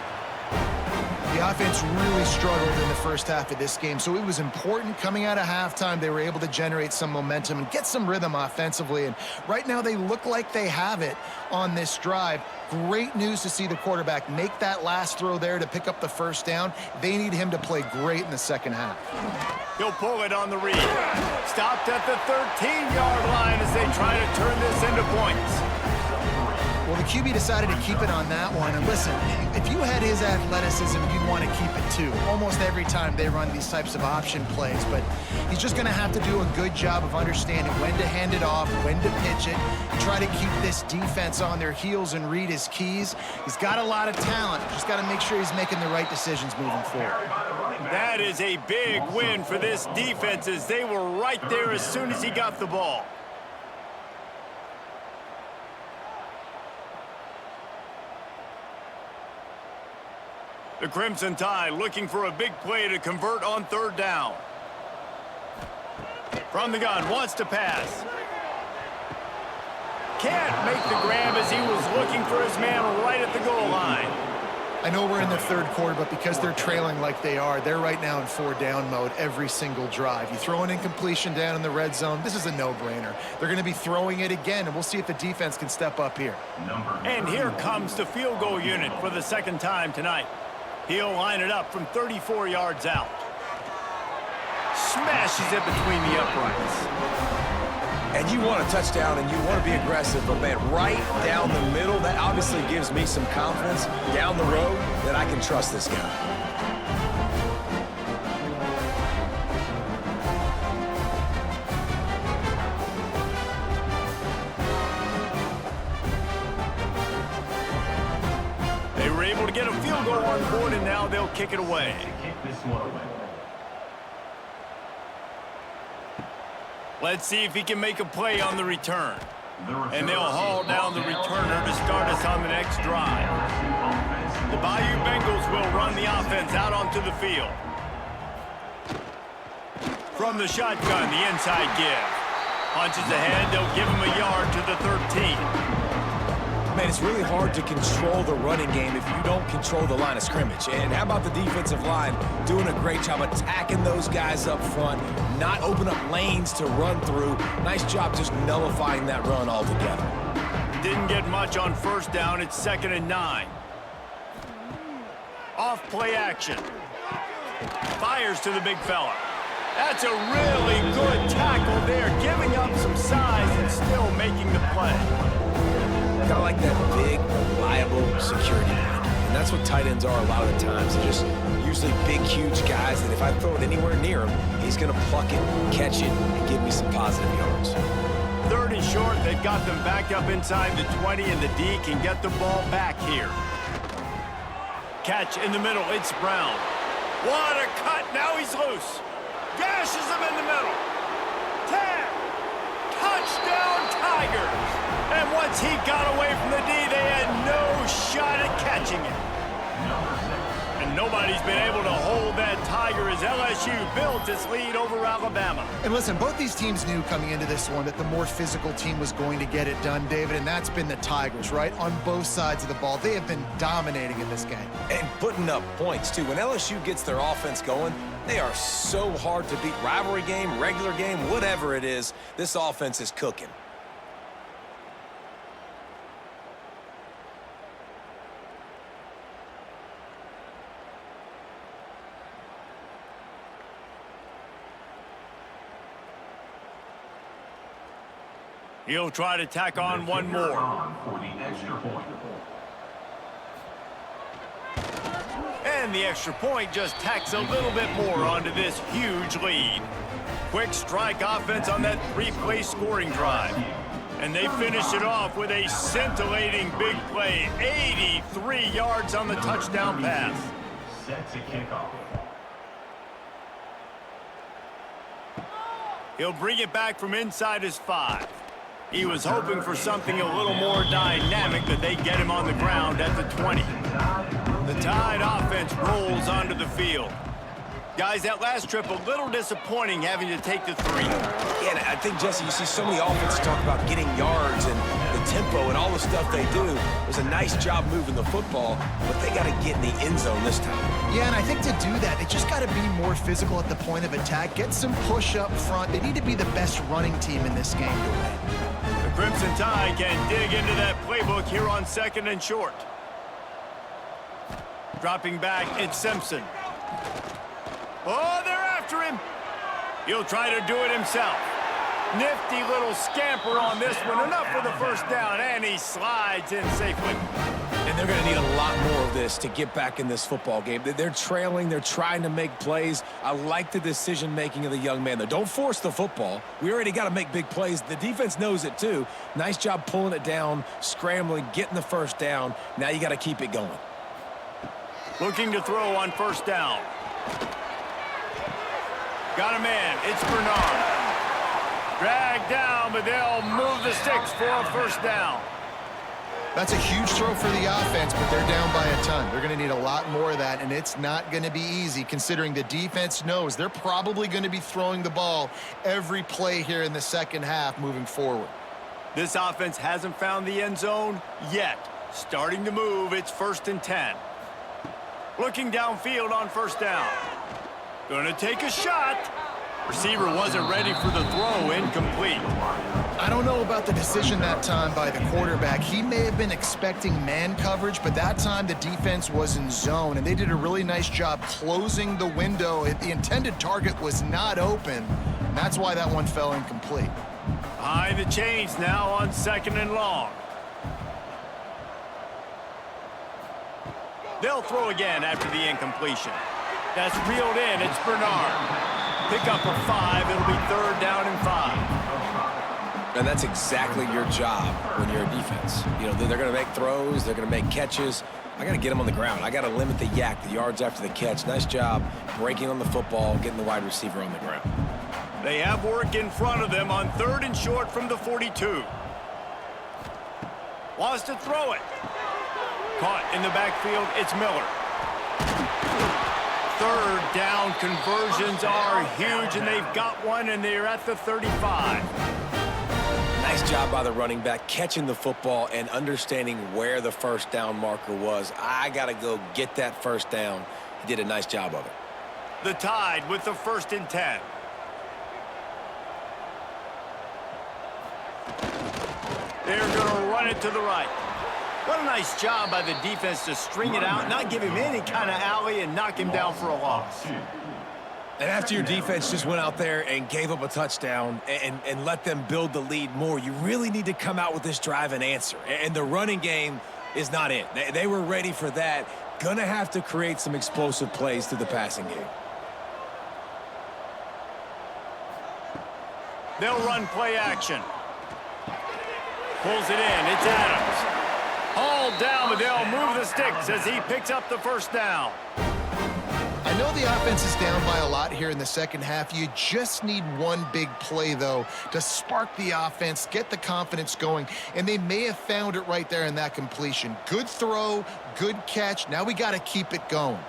The offense really struggled in the first half of this game, so it was important coming out of halftime. They were able to generate some momentum and get some rhythm offensively, and right now they look like they have it on this drive. Great news to see the quarterback make that last throw there to pick up the 1st down. They need him to play great in the second half. He'll pull it on the read. Stopped at the 13-yard line as they try to turn this into points. Well, the QB decided to keep it on that one. And listen, if you had his athleticism, you'd want to keep it too. Almost every time they run these types of option plays. But he's just going to have to do a good job of understanding when to hand it off, when to pitch it, and try to keep this defense on their heels and read his keys. He's got a lot of talent. Just got to make sure he's making the right decisions moving forward. That is a big win for this defense as they were right there as soon as he got the ball. The Crimson Tide looking for a big play to convert on 3rd down. From the gun, wants to pass. Can't make the grab as he was looking for his man right at the goal line. I know we're in the third quarter, but because they're trailing like they are, they're right now in 4-down mode every single drive. You throw an incompletion down in the red zone, this is a no-brainer. They're going to be throwing it again, and we'll see if the defense can step up here. And here comes the field goal unit for the second time tonight. He'll line it up from 34 yards out. Smashes it between the uprights. And you want a touchdown and you want to be aggressive, but man, right down the middle, that obviously gives me some confidence down the road that I can trust this guy. They were able to get a field goal on board, and now they'll kick it away. Let's see if he can make a play on the return. And they'll haul down the returner to start us on the next drive. The Bayou Bengals will run the offense out onto the field. From the shotgun, the inside give. Punches ahead, they'll give him a yard to the 13. Man, it's really hard to control the running game if you don't control the line of scrimmage. And how about the defensive line doing a great job attacking those guys up front, not open up lanes to run through. Nice job just nullifying that run altogether. Didn't get much on first down. It's 2nd and 9. Off play action. Fires to the big fella. That's a really good tackle there, giving up some size and still making the play. Kind of like that big, reliable security blanket. And that's what tight ends are a lot of the times. They're just usually big, huge guys that if I throw it anywhere near him, he's going to pluck it, catch it, and give me some positive yards. 3rd and short, they've got them backed up inside the 20, and the D can get the ball back here. Catch in the middle, it's Brown. What a cut, now he's loose. Gashes him in the middle. 10. Touchdown, Tigers. And once he got away from the D, they had no shot at catching it. And nobody's been able to hold that Tiger as LSU built its lead over Alabama. And listen, both these teams knew coming into this one that the more physical team was going to get it done, David, and that's been the Tigers, right? On both sides of the ball. They have been dominating in this game. And putting up points, too. When LSU gets their offense going, they are so hard to beat. Rivalry game, regular game, whatever it is, this offense is cooking. He'll try to tack on one more. And the extra point just tacks a little bit more onto this huge lead. Quick strike offense on that 3-play scoring drive. And they finish it off with a scintillating big play. 83 yards on the touchdown pass. Set to kick off. He'll bring it back from inside his 5. He was hoping for something a little more dynamic, but they get him on the ground at the 20. The Tide offense rolls onto the field. Guys, that last trip, a little disappointing having to take the 3. Yeah, and I think, Jesse, you see so many offenses talk about getting yards and the tempo and all the stuff they do. It was a nice job moving the football, but they got to get in the end zone this time. Yeah, and I think to do that, they just got to be more physical at the point of attack, get some push up front. They need to be the best running team in this game to win. The Crimson Tide can dig into that playbook here on 2nd and short. Dropping back, it's Simpson. Oh, they're after him. He'll try to do it himself. Nifty little scamper on this one. Enough for the first down, and he slides in safely. And they're going to need a lot more of this to get back in this football game. They're trailing. They're trying to make plays. I like the decision-making of the young man, though. Don't force the football. We already got to make big plays. The defense knows it, too. Nice job pulling it down, scrambling, getting the first down. Now you got to keep it going. Looking to throw on first down. Got a man. It's Bernard. Dragged down, but they'll move the sticks for a first down. That's a huge throw for the offense, but they're down by a ton. They're going to need a lot more of that, and it's not going to be easy considering the defense knows they're probably going to be throwing the ball every play here in the second half moving forward. This offense hasn't found the end zone yet. Starting to move, it's 1st and 10. Looking downfield on first down. Gonna take a shot. Receiver wasn't ready for the throw, incomplete. I don't know about the decision that time by the quarterback. He may have been expecting man coverage, but that time the defense was in zone, and they did a really nice job closing the window. The intended target was not open, and that's why that one fell incomplete. Behind the chains now on 2nd and long. They'll throw again after the incompletion. That's reeled in. It's Bernard. Pick up a 5. It'll be 3rd down and 5. And that's exactly your job when you're a defense. You know, they're going to make throws. They're going to make catches. I got to get them on the ground. I got to limit the yak, the yards after the catch. Nice job breaking on the football, getting the wide receiver on the ground. They have work in front of them on 3rd and short from the 42. Wants to throw it. Caught in the backfield. It's Miller. 3rd down conversions are huge, and they've got one, and they're at the 35. Nice job by the running back, catching the football and understanding where the first down marker was. I got to go get that first down. He did a nice job of it. The Tide with the 1st and 10. They're going to run it to the right. What a nice job by the defense to string it out, not give him any kind of alley, and knock him down for a loss. And after your defense just went out there and gave up a touchdown and let them build the lead more, you really need to come out with this drive and answer. And the running game is not it. They were ready for that. Gonna have to create some explosive plays through the passing game. They'll run play action. Pulls it in. It's Adams. Hauled down, but they'll move the sticks as he picks up the first down. I know the offense is down by a lot here in the second half. You just need one big play, though, to spark the offense, get the confidence going, and they may have found it right there in that completion. Good throw, good catch. Now we got to keep it going.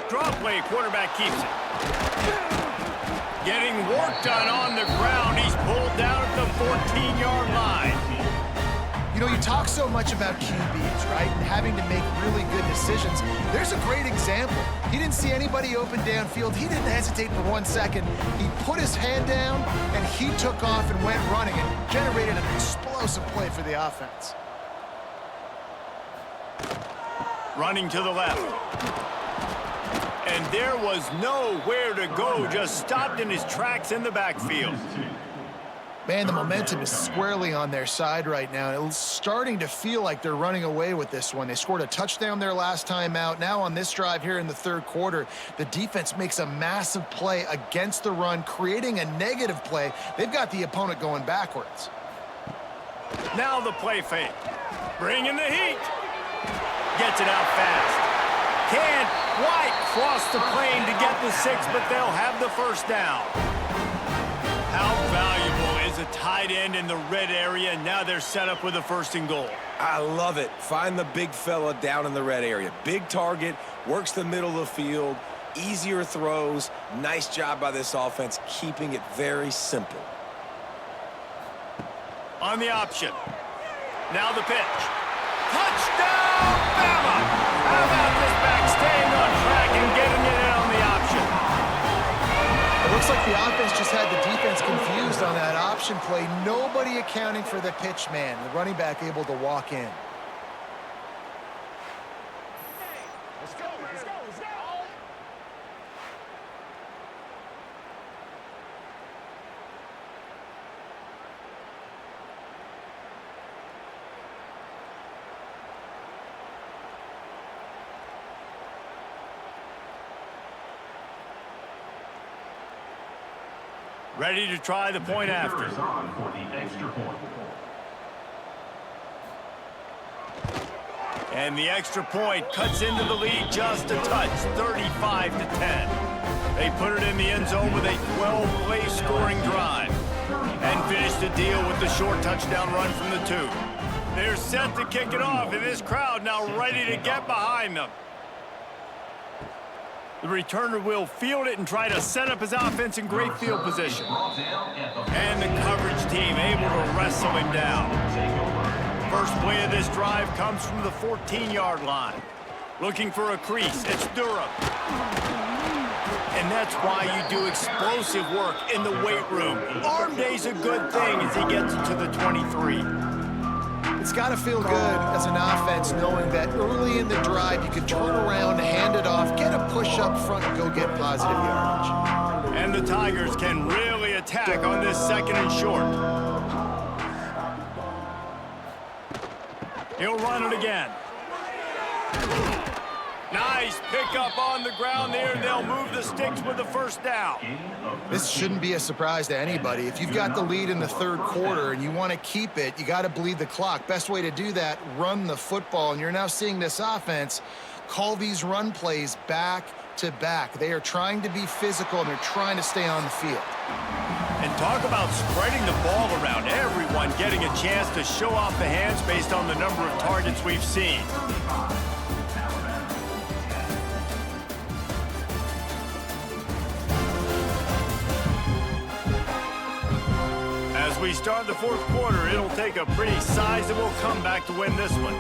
Draw play, quarterback keeps it. Getting work done on the ground. He's pulled down at the 14-yard line. You know, you talk so much about QBs, right, and having to make really good decisions. There's a great example. He didn't see anybody open downfield. He didn't hesitate for 1 second. He put his hand down, and he took off and went running and generated an explosive play for the offense. Running to the left. And there was nowhere to go, just stopped in his tracks in the backfield. Man, the momentum is squarely on their side right now. And it's starting to feel like they're running away with this one. They scored a touchdown their last time out. Now on this drive here in the 3rd quarter, the defense makes a massive play against the run, creating a negative play. They've got the opponent going backwards. Now the play fake. Bringing the heat. Gets it out fast. Can't quite cross the plane to get the 6, but they'll have the first down. How valuable is a tight end in the red area? Now they're set up with a 1st and goal. I love it. Find the big fella down in the red area. Big target, works the middle of the field, easier throws. Nice job by this offense, keeping it very simple. On the option. Now the pitch. Touchdown, Bama! How about this back staying on track and getting it in on the option? It looks like the offense just had the defense confused on that option play. Nobody accounting for the pitch man. The running back able to walk in. Let's go, let's go, let's go! Ready to try the point after. For the extra point. And the extra point cuts into the lead just a touch, 35-10. They put it in the end zone with a 12-play scoring drive and finish the deal with the short touchdown run from the 2. They're set to kick it off, and this crowd now ready to get behind them. The returner will field it and try to set up his offense in great field position. And the coverage team able to wrestle him down. First play of this drive comes from the 14-yard line. Looking for a crease, it's Durham. And that's why you do explosive work in the weight room. Arm day's a good thing as he gets it to the 23. It's got to feel good as an offense knowing that early in the drive you can turn around, hand it off, get a push up front, and go get positive yardage. And the Tigers can really attack on this 2nd and short. He'll run it again. Nice pickup on the ground there. They'll move the sticks with the first down. This shouldn't be a surprise to anybody. If you've got the lead in the 3rd quarter and you want to keep it, you got to bleed the clock. Best way to do that, run the football. And you're now seeing this offense call these run plays back to back. They are trying to be physical, and they're trying to stay on the field. And talk about spreading the ball around. Everyone getting a chance to show off the hands based on the number of targets we've seen. As we start the 4th quarter, it'll take a pretty sizable comeback to win this one.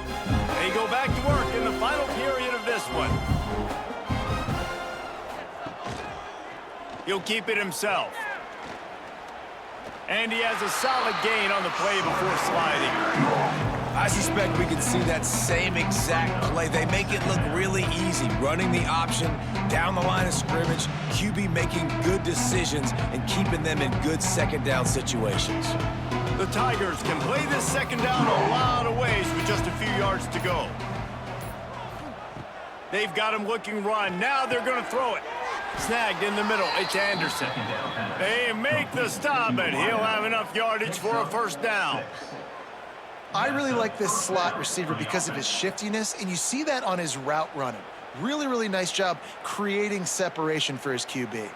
They go back to work in the final period of this one. He'll keep it himself. And he has a solid gain on the play before sliding. I suspect we can see that same exact play. They make it look really easy, running the option down the line of scrimmage, QB making good decisions and keeping them in good 2nd down situations. The Tigers can play this 2nd down a lot of ways with just a few yards to go. They've got him looking run. Now they're going to throw it. Snagged in the middle. It's Anderson. They make the stop, and he'll have enough yardage for a 1st down. I really like this slot receiver because of his shiftiness, and you see that on his route running. Really, really nice job creating separation for his QB.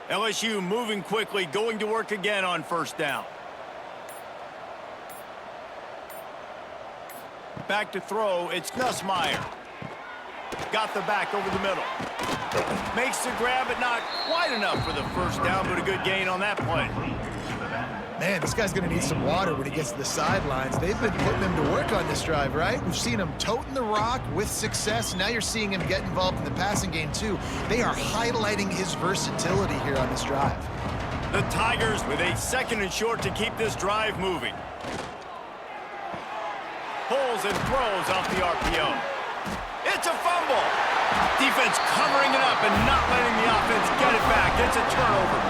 LSU moving quickly, going to work again on 1st down. Back to throw, it's Nussmeier. Got the back over the middle. Makes the grab, but not quite enough for the 1st down, but a good gain on that play. Man, this guy's going to need some water when he gets to the sidelines. They've been putting him to work on this drive, right? We've seen him toting the rock with success. Now you're seeing him get involved in the passing game, too. They are highlighting his versatility here on this drive. The Tigers with a 2nd and short to keep this drive moving. Pulls and throws off the RPO. It's a fumble. Defense covering it up and not letting the offense get it back. It's a turnover.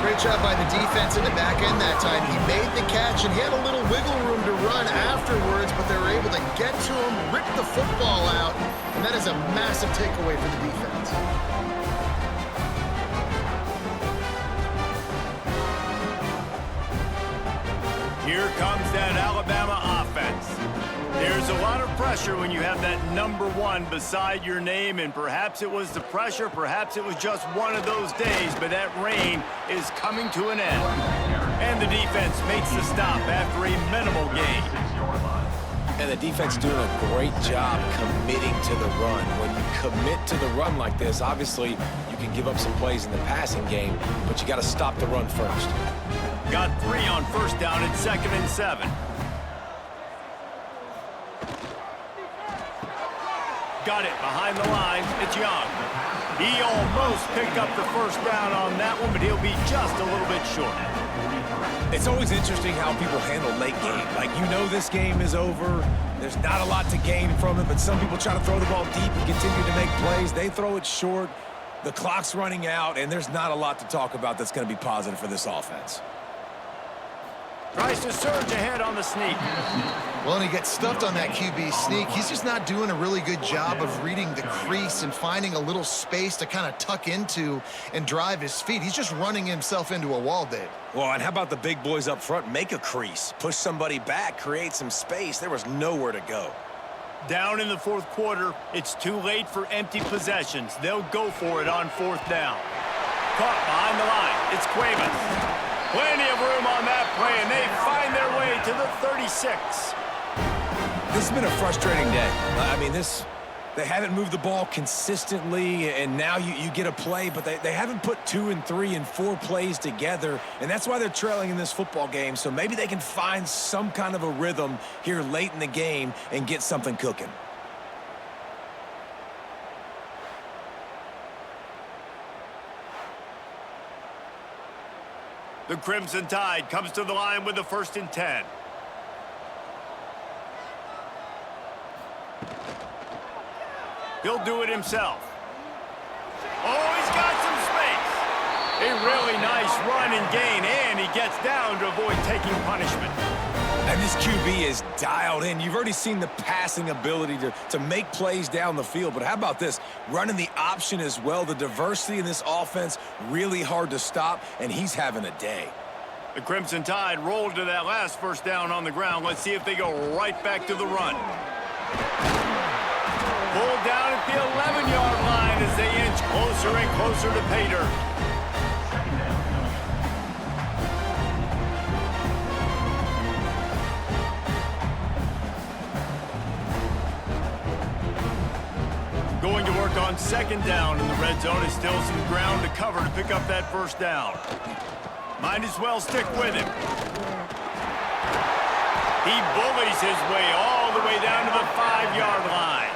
Great job by the defense in the back end that time. He made the catch, and he had a little wiggle room to run afterwards, but they were able to get to him, rip the football out, and that is a massive takeaway for the defense. Here comes that Alabama offense. There's a lot of pressure when you have that number 1 beside your name, and perhaps it was the pressure, perhaps it was just one of those days, but that reign is coming to an end. And the defense makes the stop after a minimal gain. And the defense doing a great job committing to the run. When you commit to the run like this, obviously you can give up some plays in the passing game, but you got to stop the run first. Got 3 on 1st down at 2nd and 7. Got it behind the line. It's Young. He almost picked up the 1st down on that one, but he'll be just a little bit short. It's always interesting how people handle late game. Like, you know this game is over. There's not a lot to gain from it, but some people try to throw the ball deep and continue to make plays. They throw it short. The clock's running out, and there's not a lot to talk about that's going to be positive for this offense. Tries to surge ahead on the sneak. Well, and he gets stuffed on that QB sneak. He's just not doing a really good job of reading the crease and finding a little space to kind of tuck into and drive his feet. He's just running himself into a wall, Dave. Well, and how about the big boys up front? Make a crease, push somebody back, create some space. There was nowhere to go. Down in the 4th quarter, it's too late for empty possessions. They'll go for it on 4th down. Caught behind the line. It's Cuevas. Plenty of room on that play, and they find their way to the 36. This has been a frustrating day. I mean, this They haven't moved the ball consistently, and now you get a play, but they haven't put 2 and 3 and 4 plays together, and that's why they're trailing in this football game. So maybe they can find some kind of a rhythm here late in the game and get something cooking. The Crimson Tide comes to the line with the 1st and 10. He'll do it himself. Oh, he's got some space. A really nice run and gain, and he gets down to avoid taking punishment. And this QB is dialed in. You've already seen the passing ability to make plays down the field, but how about this? Running the option as well. The diversity in this offense, really hard to stop, and he's having a day. The Crimson Tide rolled to that last 1st down on the ground. Let's see if they go right back to the run. Pulled down at the 11-yard line as they inch closer and closer to pay dirt. Going to work on 2nd down in the red zone is still some ground to cover to pick up that 1st down. Might as well stick with him. He bullies his way all the way down to the 5-yard line.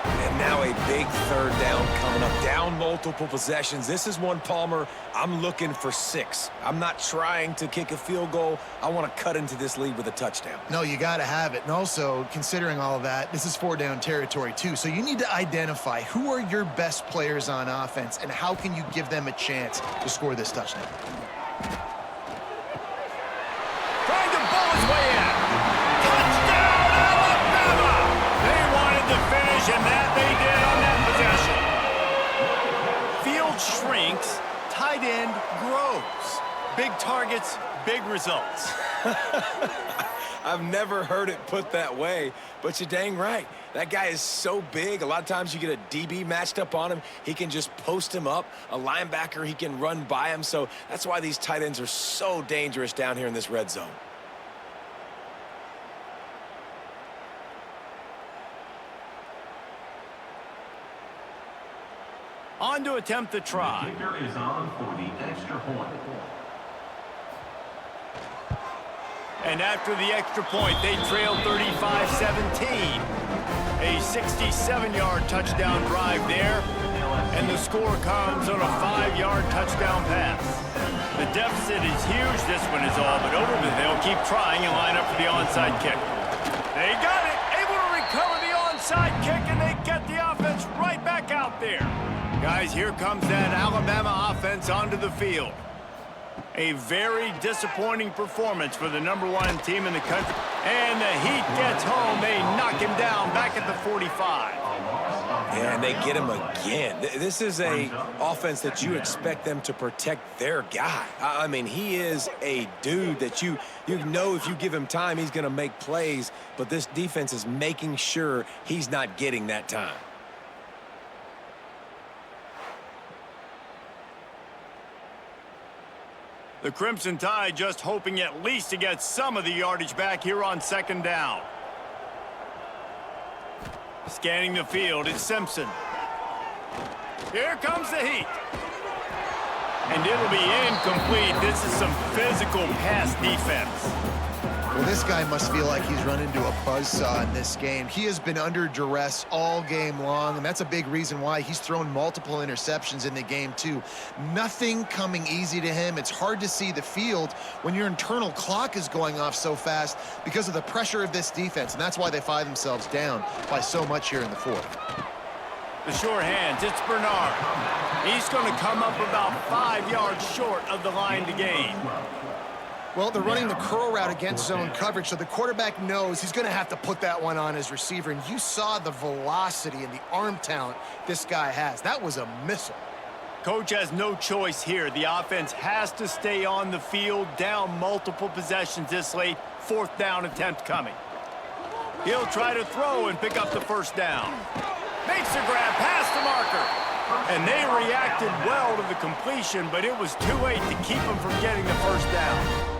And now a big 3rd down coming up. Down multiple possessions. This is one, Palmer, I'm looking for 6. I'm not trying to kick a field goal. I want to cut into this lead with a touchdown. No, you got to have it. And also, considering all of that, this is 4-down territory too. So you need to identify who are your best players on offense and how can you give them a chance to score this touchdown. Trying to bull his way in. Touchdown, Alabama! They wanted to finish, and that they did on that possession. Field shrinks, tight end grows. Big targets, big results. I've never heard it put that way, but you're dang right. That guy is so big. A lot of times you get a DB matched up on him. He can just post him up. A linebacker, he can run by him. So that's why these tight ends are so dangerous down here in this red zone. On to attempt the try. The kicker is on for the extra point. And after the extra point, they trail 35-17. A 67-yard touchdown drive there. And the score comes on a 5-yard touchdown pass. The deficit is huge. This one is all but over, but they'll keep trying and line up for the onside kick. They got it. Able to recover the onside kick, and they get the offense right back out there. Guys, here comes that Alabama offense onto the field. A very disappointing performance for the #1 team in the country. And the Heat gets home. They knock him down back at the 45. Yeah, and they get him again. This is a offense that you expect them to protect their guy. I mean, he is a dude that you know if you give him time, he's going to make plays. But this defense is making sure he's not getting that time. The Crimson Tide just hoping at least to get some of the yardage back here on 2nd down. Scanning the field, it's Simpson. Here comes the Heat. And it'll be incomplete. This is some physical pass defense. Well, this guy must feel like he's run into a buzzsaw in this game. He has been under duress all game long, and that's a big reason why he's thrown multiple interceptions in the game, too. Nothing coming easy to him. It's hard to see the field when your internal clock is going off so fast because of the pressure of this defense, and that's why they find themselves down by so much here in the 4th. The sure hands, it's Bernard. He's going to come up about 5 yards short of the line to gain. Well, they're running the curl route against zone coverage, so the quarterback knows he's going to have to put that one on his receiver. And you saw the velocity and the arm talent this guy has. That was a missile. Coach has no choice here. The offense has to stay on the field, down multiple possessions this late. 4th down attempt coming. He'll try to throw and pick up the 1st down. Makes the grab past the marker. And they reacted well to the completion, but it was too late to keep them from getting the 1st down.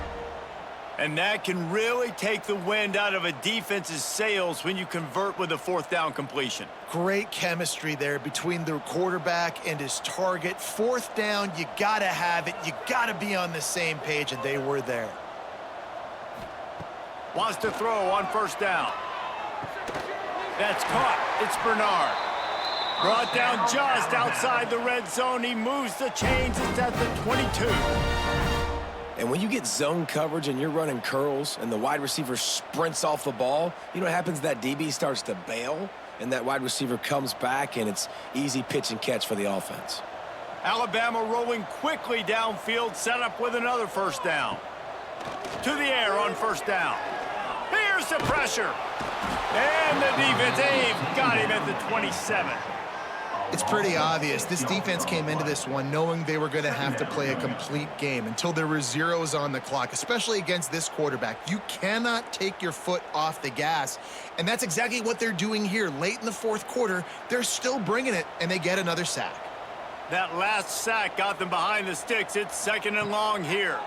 And that can really take the wind out of a defense's sails when you convert with a 4th down completion. Great chemistry there between the quarterback and his target. 4th down, you got to have it. You got to be on the same page, and they were there. Wants to throw on 1st down. That's caught. It's Bernard. Brought down just outside the red zone. He moves the chains. It's at the 22. And when you get zone coverage and you're running curls and the wide receiver sprints off the ball, you know what happens? That DB starts to bail, and that wide receiver comes back, and it's easy pitch and catch for the offense. Alabama rolling quickly downfield, set up with another 1st down. To the air on 1st down. Here's the pressure. And the defense, they've got him at the 27. It's pretty obvious. This defense came into this one knowing they were going to have to play a complete game until there were zeros on the clock, especially against this quarterback. You cannot take your foot off the gas, and that's exactly what they're doing here. Late in the 4th quarter, they're still bringing it, and they get another sack. That last sack got them behind the sticks. It's 2nd and long here.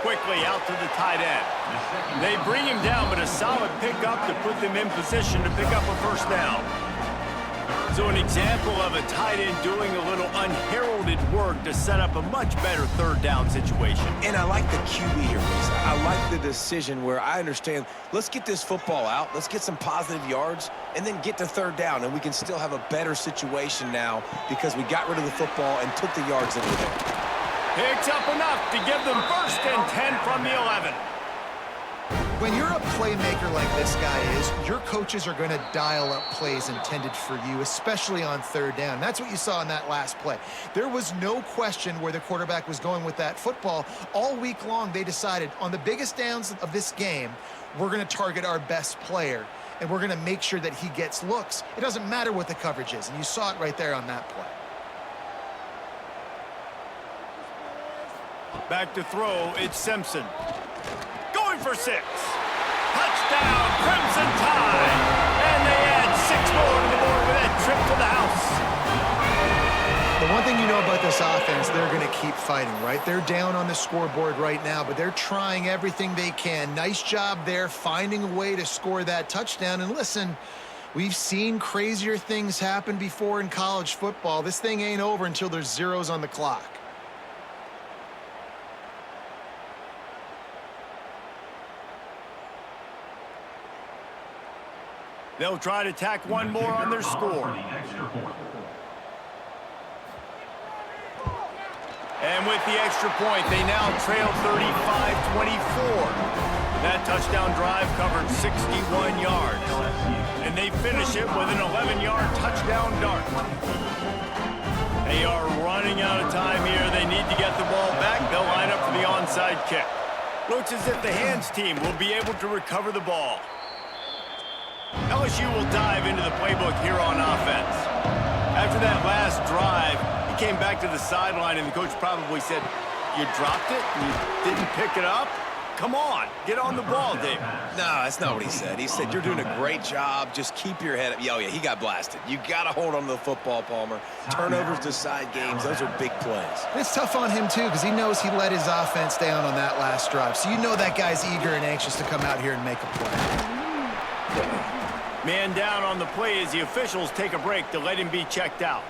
Quickly out to the tight end. They bring him down, but a solid pickup to put them in position to pick up a 1st down. So an example of a tight end doing a little unheralded work to set up a much better 3rd down situation. And I like the QB here, Reese. I like the decision where I understand, let's get this football out, let's get some positive yards, and then get to 3rd down, and we can still have a better situation now because we got rid of the football and took the yards that were there. Picks up enough to give them 1st and 10 from the 11. When you're a playmaker like this guy is, your coaches are going to dial up plays intended for you, especially on 3rd down. That's what you saw in that last play. There was no question where the quarterback was going with that football. All week long, they decided on the biggest downs of this game, we're going to target our best player, and we're going to make sure that he gets looks. It doesn't matter what the coverage is, and you saw it right there on that play. Back to throw, it's Simpson. Going for 6. Touchdown, Crimson Tide. And they add 6 more to the board with that trip to the house. The one thing you know about this offense, they're going to keep fighting, right? They're down on the scoreboard right now, but they're trying everything they can. Nice job there, finding a way to score that touchdown. And listen, we've seen crazier things happen before in college football. This thing ain't over until there's zeros on the clock. They'll try to tack one more on their score. And with the extra point, they now trail 35-24. That touchdown drive covered 61 yards. And they finish it with an 11-yard touchdown dart. They are running out of time here. They need to get the ball back. They'll line up for the onside kick. Looks as if the hands team will be able to recover the ball. LSU will dive into the playbook here on offense. After that last drive, he came back to the sideline, and the coach probably said, "You dropped it? You didn't pick it up? Come on, get on the ball, Dave." No, that's not what he said. He said, "You're doing a great job. Just keep your head up." Oh, yeah, he got blasted. You got to hold on to the football, Palmer. Turnovers decide games. Those are big plays. It's tough on him, too, because he knows he let his offense down on that last drive. So you know that guy's eager and anxious to come out here and make a play. Man down on the play as the officials take a break to let him be checked out.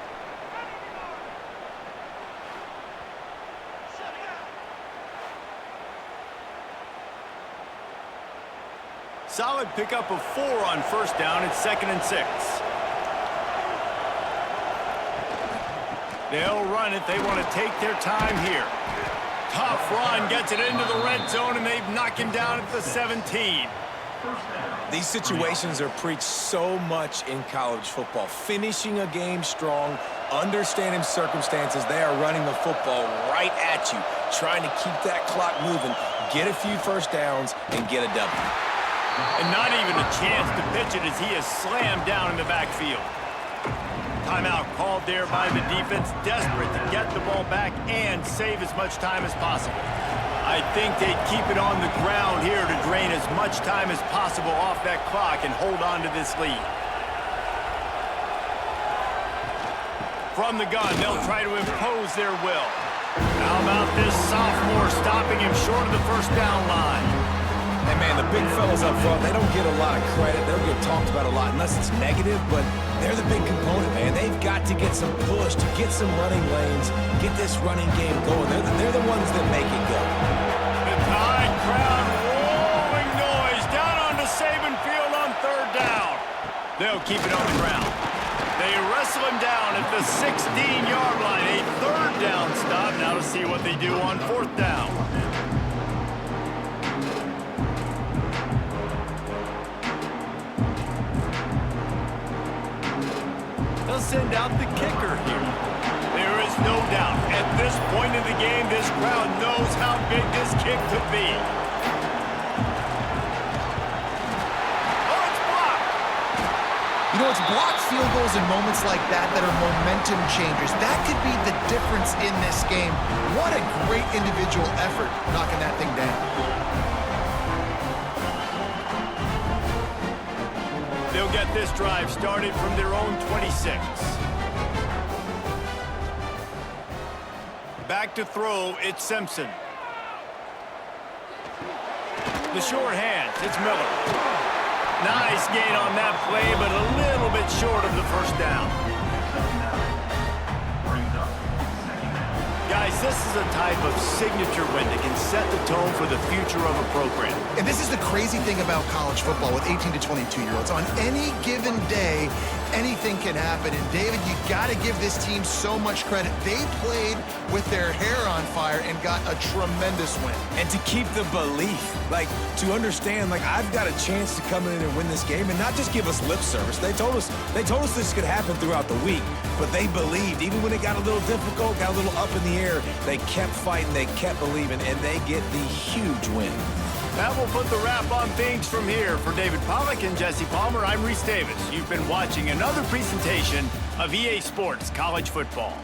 Solid pickup of 4 on 1st down. It's 2nd and 6. They'll run it. They want to take their time here. Tough run, gets it into the red zone, and they've knocked him down at the 17. These situations are preached so much in college football. Finishing a game strong, understanding circumstances. They are running the football right at you, trying to keep that clock moving, get a few 1st downs, and get a W. And not even a chance to pitch it as he is slammed down in the backfield. Timeout called there by the defense, desperate to get the ball back and save as much time as possible. I think they'd keep it on the ground here to drain as much time as possible off that clock and hold on to this lead. From the gun, they'll try to impose their will. How about this sophomore stopping him short of the first down line? And man, the big fellas up front, they don't get a lot of credit. They don't get talked about a lot unless it's negative, but they're the big component, man. They've got to get some push, to get some running lanes, get this running game going. They're the ones that make it go. The Tide crowd rolling noise down onto Saban Field on third down. They'll keep it on the ground. They wrestle him down at the 16-yard line. A third down stop. Now to see what they do on fourth down. They'll send out the kicker here. There is no doubt, at this point in the game, this crowd knows how big this kick could be. Oh, it's blocked! You know, it's blocked field goals in moments like that are momentum changers. That could be the difference in this game. What a great individual effort knocking that thing down. They'll get this drive started from their own 26. Back to throw, it's Simpson. The short hands, it's Miller. Nice gain on that play, but a little bit short of the first down. Guys, this is a type of signature win that can set the tone for the future of a program. And this is the crazy thing about college football with 18 to 22-year-olds. On any given day, anything can happen. And David, you got to give this team so much credit. They played with their hair on fire and got a tremendous win. And to keep the belief, like to understand, like I've got a chance to come in and win this game and not just give us lip service. They told us this could happen throughout the week, but they believed. Even when it got a little difficult, got a little up in the air, they kept fighting, they kept believing, and they get the huge win. That will put the wrap on things from here. For David Pollack and Jesse Palmer, I'm Reese Davis. You've been watching another presentation of EA Sports College Football.